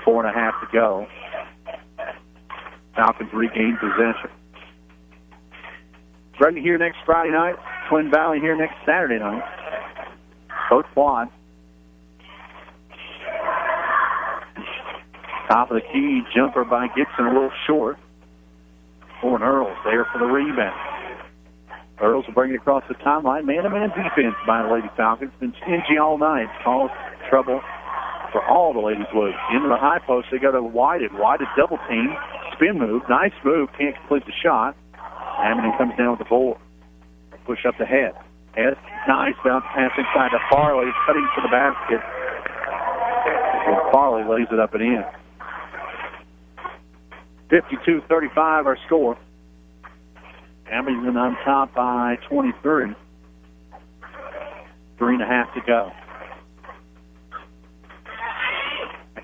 4.5 to go. Falcons regain possession. Grundy here next Friday night. Twin Valley here next Saturday night. Both quad. Top of the key, jumper by Gibson, a little short. Owen Earls there for the rebound. Earls will bring it across the timeline. Man-to-man defense by the Lady Falcons. Been stingy all night. Caused trouble for all the Lady Blues. Into the high post, they go to Whited. Whited double team. Spin move. Nice move. Can't complete the shot. Abingdon comes down with the board. Push up the head. Head. Nice bounce pass inside to Farley. Cutting for the basket. And Farley lays it up and in. 52-35 our score. Abingdon on top by 23. 3.5 to go.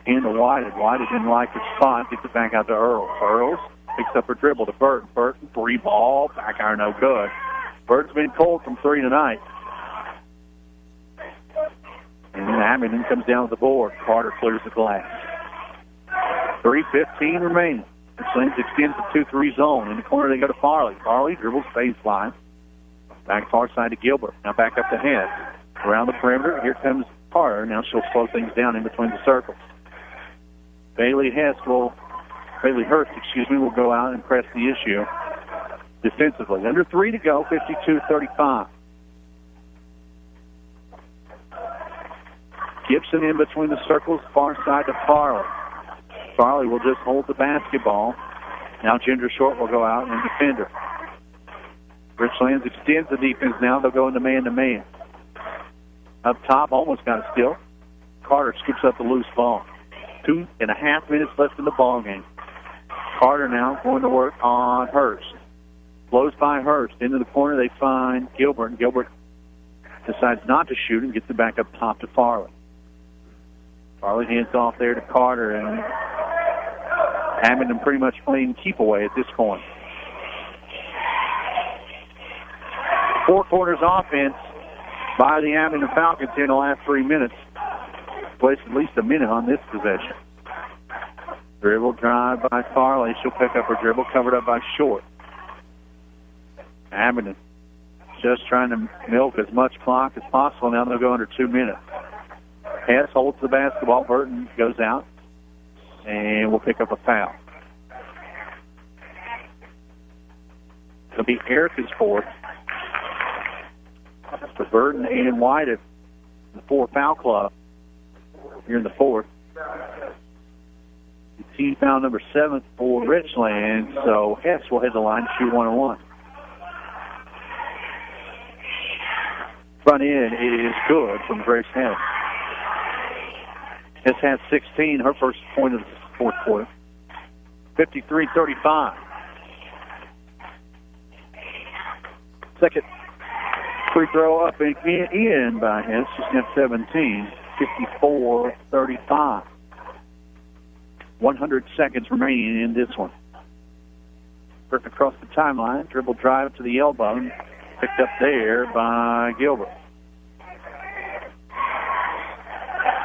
And to Whited. Whited didn't like the spot. Gets it back out to Earls. Earls picks up her dribble to Burton. Burton, three ball. Back iron no good. Burton's been cold from 3 tonight. And then Abingdon comes down with the board. Carter clears the glass. 3:15 remaining. Richlands extends the 2-3 zone. In the corner, they go to Farley. Farley dribbles baseline. Back far side to Gilbert. Now back up the head. Around the perimeter, here comes Carter. Now she'll slow things down in between the circles. Bailey Hurst, will go out and press the issue defensively. Under 3 to go, 52-35. Gibson in between the circles, far side to Farley. Farley will just hold the basketball. Now Ginger Short will go out and defend her. Richlands extends the defense now. They'll go into man-to-man. Up top, almost got a steal. Carter scoops up the loose ball. 2.5 minutes left in the ball game. Carter now going to work on Hurst. Blows by Hurst. Into the corner, they find Gilbert. And Gilbert decides not to shoot and gets it back up top to Farley. Farley hands off there to Carter, and Abingdon pretty much playing keep away at this point. Four quarters offense by the Abingdon Falcons here in the last 3 minutes. Placed at least a minute on this possession. Dribble drive by Farley. She'll pick up her dribble, covered up by Short. Abingdon just trying to milk as much clock as possible. Now they'll go under 2 minutes. Hess holds the basketball. Burton goes out and will pick up a foul. It'll be Erica's fourth. For Burton and White at the 4-foul club here in the fourth. Team foul number 7 for Richlands, so Hess will hit the line to shoot 1-on-1. Front end is good from Grace Hess. Hess has 16, her first point of the fourth quarter. 53-35. Second free throw up and in by Hess. She's got 17. 54-35. 100 seconds remaining in this one. Burton across the timeline. Dribble drive to the elbow. Picked up there by Gilbert.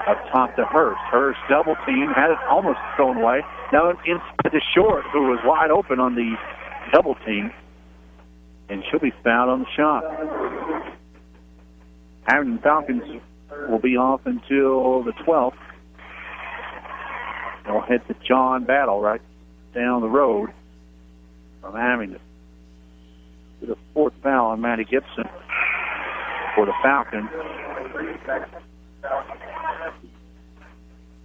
Up top to Hurst. Hurst double team. Had it almost thrown away. Now inside to Short, who was wide open on the double team. And she'll be fouled on the shot. Abingdon Falcons will be off until the 12th. They'll head to John Battle right down the road from Abingdon. The fourth foul on Maddie Gibson for the Falcons.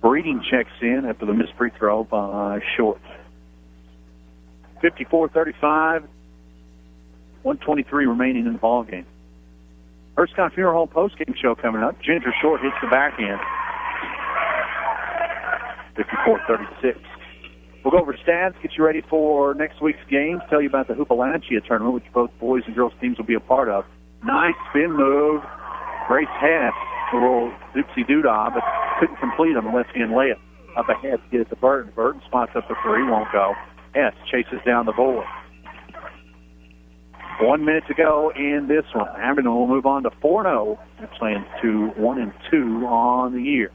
Breeding checks in after the missed free throw by Short. 54-35. 1:23 remaining in the ball game. Hurst County Funeral Home postgame show coming up. Ginger Short hits the back end. 54-36. We'll go over stats, get you ready for next week's games, tell you about the Hoopalanchia tournament, which both boys and girls teams will be a part of. Nice spin move. Grace Hess, a little doopsie-doodah, but couldn't complete on the left-hand layup. Up ahead to get it to Burton. Burton spots up the three, won't go. Hess chases down the board. 1 minute to go in this one. Abingdon will move on to 4-0. They're playing to 1-2 on the year.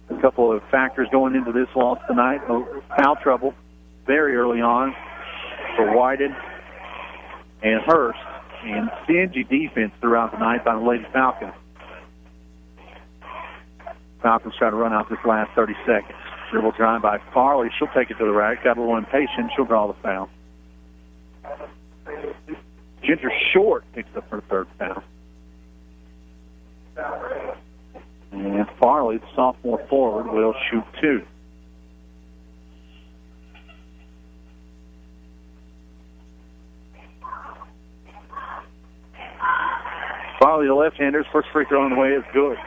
A couple of factors going into this loss tonight. Foul trouble very early on for Whited and Hurst, and stingy defense throughout the night by the Lady Falcons. Falcons try to run out this last 30 seconds. Dribble drive by Farley. She'll take it to the rack. Got a little impatient. She'll draw the foul. Ginger Short picks up her third foul. And Farley, the sophomore forward, will shoot 2. Farley, the left-hander's first free throw on the way is good.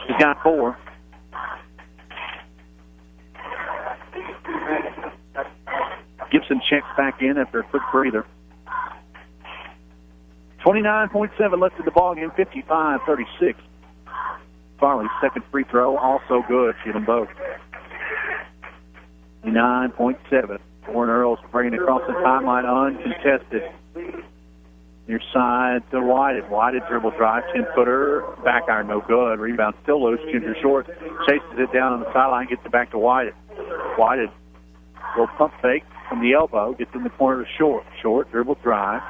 She's got 4. Gibson checks back in after a quick breather. 29.7 left in the ball game, 55-36. Farley's second free throw, also good. Hit them both. 9.7. Warren Earls bringing it across the timeline uncontested. Near side to Whited. Whited dribble drive, 10-footer. Back iron, no good. Rebound still loose. Ginger Short chases it down on the sideline, gets it back to Whited. Whited will pump fake from the elbow, gets in the corner to Short. Short dribble drive.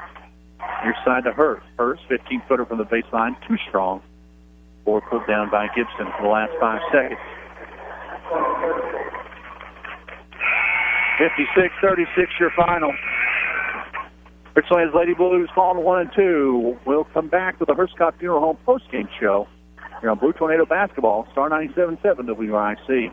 Near side to Hurst. Hurst, 15-footer from the baseline, too strong. Board pulled down by Gibson for the last 5 seconds. 56-36 your final. Richlands Lady Blues falling 1-2. We'll come back with the Herscott Funeral Home postgame show here on Blue Tornado Basketball, Star 97.7 WIC.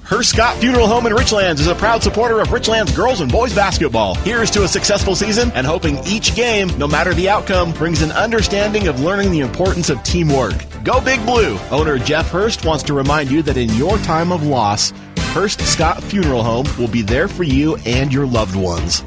Herscott Funeral Home in Richlands is a proud supporter of Richlands girls and boys basketball. Here's to a successful season and hoping each game, no matter the outcome, brings an understanding of learning the importance of teamwork. Go Big Blue! Owner Jeff Hurst wants to remind you that in your time of loss, Herscott Funeral Home will be there for you and your loved ones.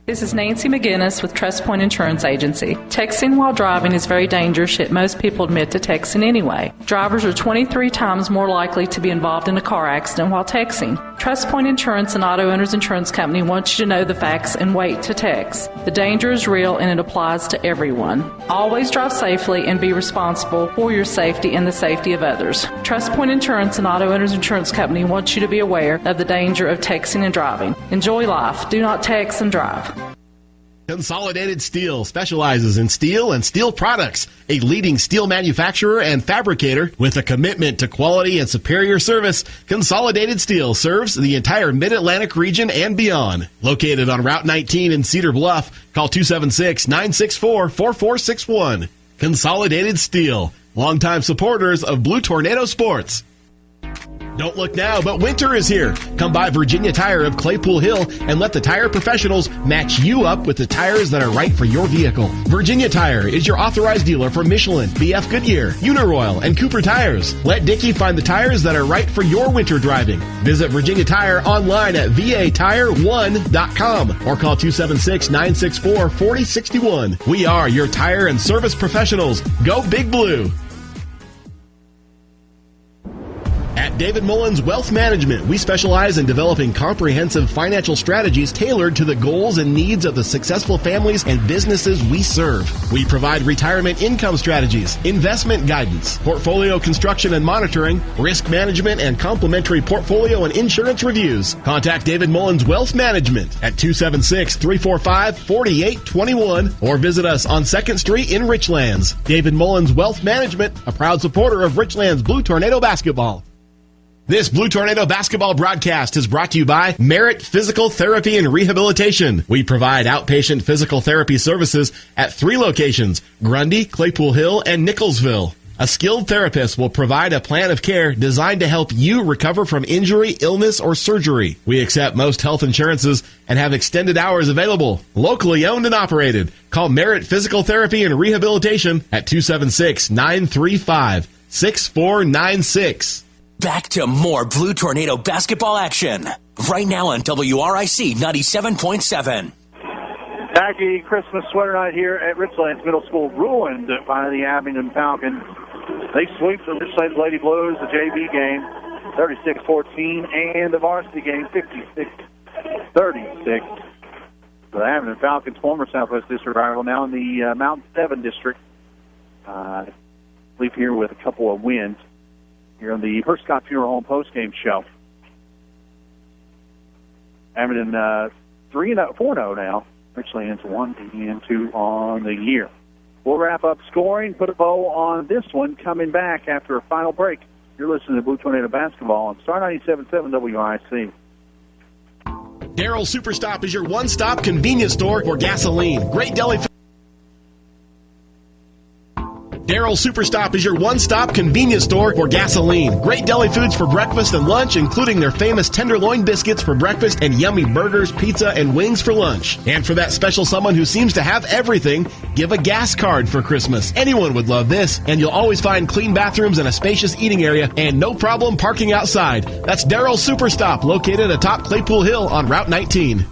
This is Nancy McGinnis with Trust Point Insurance Agency. Texting while driving is very dangerous, yet most people admit to texting anyway. Drivers are 23 times more likely to be involved in a car accident while texting. Trust Point Insurance and Auto Owners Insurance Company wants you to know the facts and wait to text. The danger is real and it applies to everyone. Always drive safely and be responsible for your safety and the safety of others. Trust Point Insurance and Auto Owners Insurance Company wants you to be aware of the danger of texting and driving. Enjoy life. Do not text and drive. Consolidated Steel specializes in steel and steel products, a leading steel manufacturer and fabricator with a commitment to quality and superior service. Consolidated Steel serves the entire Mid-Atlantic region and beyond. Located on Route 19 in Cedar Bluff, call 276-964-4461. Consolidated Steel, longtime supporters of Blue Tornado Sports. Don't look now, but winter is here. Come by Virginia Tire of Claypool Hill and let the tire professionals match you up with the tires that are right for your vehicle. Virginia Tire is your authorized dealer for Michelin, BF Goodyear, Uniroyal, and Cooper tires. Let Dickie find the tires that are right for your winter driving. Visit Virginia Tire online at vatire1.com or call 276-964-4061. We are your tire and service professionals. Go Big Blue. At David Mullins Wealth Management, we specialize in developing comprehensive financial strategies tailored to the goals and needs of the successful families and businesses we serve. We provide retirement income strategies, investment guidance, portfolio construction and monitoring, risk management, and complimentary portfolio and insurance reviews. Contact David Mullins Wealth Management at 276-345-4821 or visit us on 2nd Street in Richlands. David Mullins Wealth Management, a proud supporter of Richlands Blue Tornado Basketball. This Blue Tornado basketball broadcast is brought to you by Merit Physical Therapy and Rehabilitation. We provide outpatient physical therapy services at 3 locations, Grundy, Claypool Hill, and Nicholsville. A skilled therapist will provide a plan of care designed to help you recover from injury, illness, or surgery. We accept most health insurances and have extended hours available. Locally owned and operated. Call Merit Physical Therapy and Rehabilitation at 276-935-6496. Back to more Blue Tornado basketball action. Right now on WRIC 97.7. Tacky Christmas sweater night here at Richlands Middle School, ruined by the Abingdon Falcons. They sweep the Richlands Lady Blues, the JV game, 36-14, and the varsity game, 56-36. The Abingdon Falcons, former Southwest District rival, now in the Mountain 7 District. Leave here with a couple of wins here on the Herscott Funeral Home postgame show. Abingdon 4-0 now. Richlands 1-2 on the year. We'll wrap up scoring, put a bow on this one, coming back after a final break. You're listening to Blue Tornado Basketball on Star 97.7 WIC. Darrell Superstop is your one-stop convenience store for gasoline. Great deli. Darrell Superstop is your one-stop convenience store for gasoline. Great deli foods for breakfast and lunch, including their famous tenderloin biscuits for breakfast and yummy burgers, pizza, and wings for lunch. And for that special someone who seems to have everything, give a gas card for Christmas. Anyone would love this, and you'll always find clean bathrooms and a spacious eating area, and no problem parking outside. That's Darrell Superstop, located atop Claypool Hill on Route 19.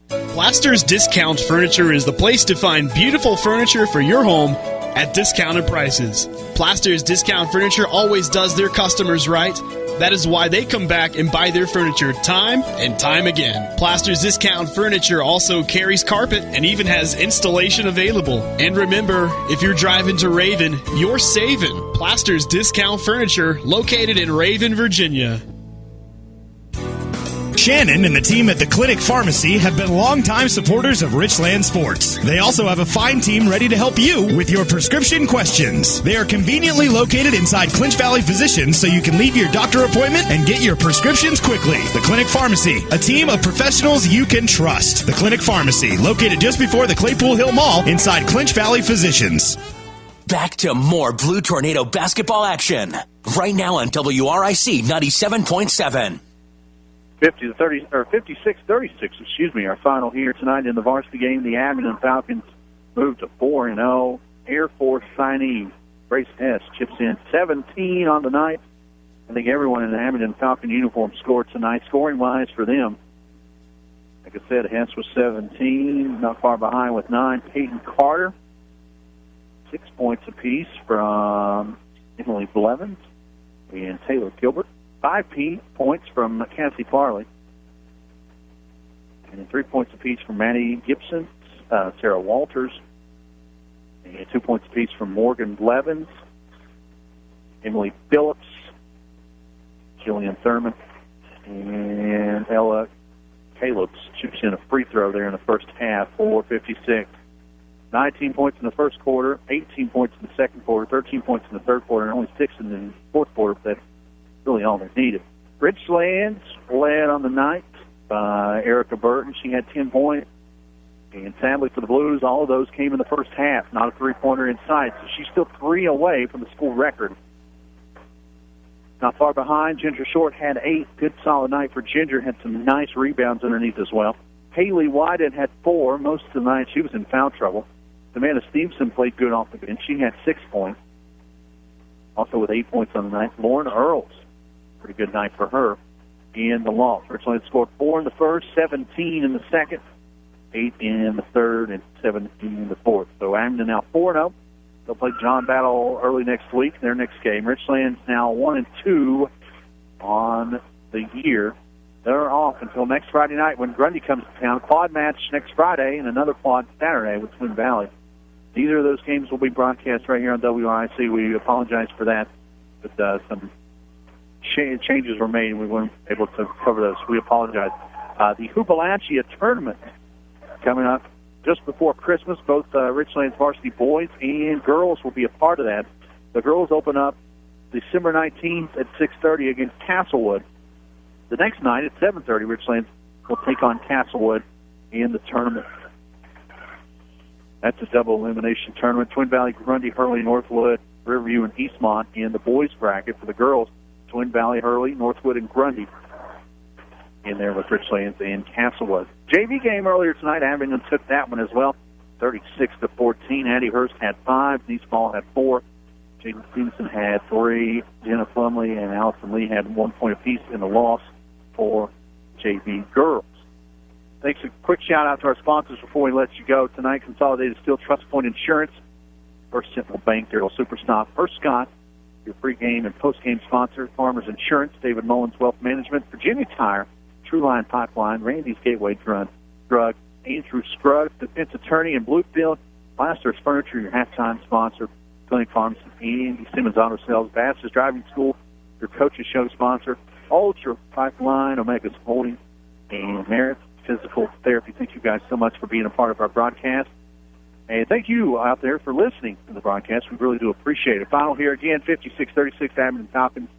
Plaster's Discount Furniture is the place to find beautiful furniture for your home at discounted prices. Plaster's Discount Furniture always does their customers right. That is why they come back and buy their furniture time and time again. Plaster's Discount Furniture also carries carpet and even has installation available. And remember, if you're driving to Raven, you're saving. Plaster's Discount Furniture, located in Raven, Virginia. Shannon and the team at the Clinic Pharmacy have been longtime supporters of Richlands Sports. They also have a fine team ready to help you with your prescription questions. They are conveniently located inside Clinch Valley Physicians, so you can leave your doctor appointment and get your prescriptions quickly. The Clinic Pharmacy, a team of professionals you can trust. The Clinic Pharmacy, located just before the Claypool Hill Mall inside Clinch Valley Physicians. Back to more Blue Tornado basketball action. Right now on WRIC 97.7. 56-36, our final here tonight in the varsity game. The Abingdon Falcons move to 4-0. Air Force signee Grace Hess chips in 17 on the night. I think everyone in the Abingdon Falcon uniform scored tonight, scoring-wise for them. Like I said, Hess was 17, not far behind with 9. Peyton Carter, 6 points apiece from Emily Blevins and Taylor Gilbert. 5 points from Cassie Farley. And 3 points apiece from Maddie Gibson, Sarah Walters. And 2 points apiece from Morgan Blevins, Emily Phillips, Jillian Thurman, and Ella Caleb's chips in a free throw there in the first half, 4:56. 19 points in the first quarter, 18 points in the second quarter, 13 points in the third quarter, and only 6 in the fourth quarter. That's really all they needed. Richlands led on the night by Erica Burton. She had 10 points. And sadly for the Blues, all of those came in the first half. Not a three-pointer in sight, so she's still 3 away from the school record. Not far behind, Ginger Short had 8. Good solid night for Ginger. Had some nice rebounds underneath as well. Haley Wyden had 4. Most of the night she was in foul trouble. Amanda Stevenson played good off the bench. She had 6 points. Also with 8 points on the night, Lauren Earls. Pretty good night for her in the loss. Richlands scored 4 in the first, 17 in the second, 8 in the third, and 17 in the fourth. So Abingdon now 4-0. They'll play John Battle early next week, their next game. Richlands now 1-2 on the year. They're off until next Friday night when Grundy comes to town. Quad match next Friday and another quad Saturday with Twin Valley. Neither of those games will be broadcast right here on WRIC. We apologize for that, but some changes were made and we weren't able to cover those. We apologize. The Hoopalachia tournament coming up just before Christmas. Both Richlands varsity boys and girls will be a part of that. The girls open up December 19th at 6:30 against Castlewood. The next night at 7:30, Richlands will take on Castlewood in the tournament. That's a double elimination tournament. Twin Valley, Grundy, Hurley, Northwood, Riverview, and Eastmont in the boys bracket. For the girls, Twin Valley, Hurley, Northwood, and Grundy in there with Richlands and Castlewood. JV game earlier tonight. Abingdon took that one as well, 36-14. Addie Hurst had 5. Denise Ball had 4. Jaden Stevenson had 3. Jenna Plumley and Allison Lee had 1 point apiece in the loss for JV girls. Thanks. A quick shout-out to our sponsors before we let you go. Tonight, Consolidated Steel, Trust Point Insurance, First Sentinel Bank, Darrell Superstop, First Scott, your pre-game and post-game sponsor, Farmers Insurance, David Mullins Wealth Management, Virginia Tire, True Line Pipeline, Randy's Gateway Drug, Andrew Scruggs, Defense Attorney in Bluefield, Blasters Furniture, your halftime sponsor, Clinic Pharmacy, Andy Simmons Auto Sales, Bass's Driving School, your Coaches Show sponsor, Ultra Pipeline, Omega's Holding, and Merit Physical Therapy. Thank you guys so much for being a part of our broadcast. And thank you out there for listening to the broadcast. We really do appreciate it. Final here again, 56-36, Abingdon Falcons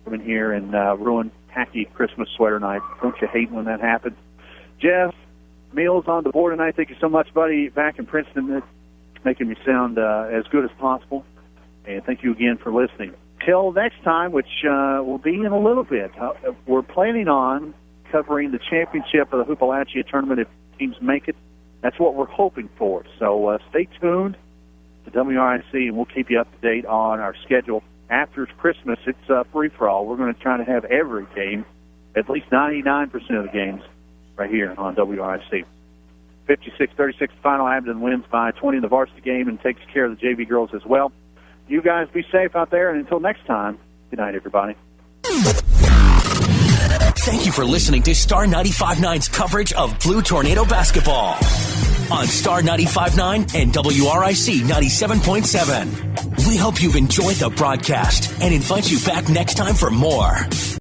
come in here and ruin tacky Christmas sweater night. Don't you hate when that happens? Jeff Mills on the board tonight. Thank you so much, buddy. Back in Princeton, making me sound as good as possible. And thank you again for listening. Till next time, which will be in a little bit, we're planning on covering the championship of the Hoopalachia tournament if teams make it. That's what we're hoping for. So stay tuned to WRIC, and we'll keep you up to date on our schedule. After Christmas, it's free-for-all. We're going to try to have every game, at least 99% of the games, right here on WRIC. 56-36 final. Abingdon wins by 20 in the varsity game and takes care of the JV girls as well. You guys be safe out there, and until next time, good night, everybody. Thank you for listening to Star 95.9's coverage of Blue Tornado basketball on Star 95.9 and WRIC 97.7. We hope you've enjoyed the broadcast and invite you back next time for more.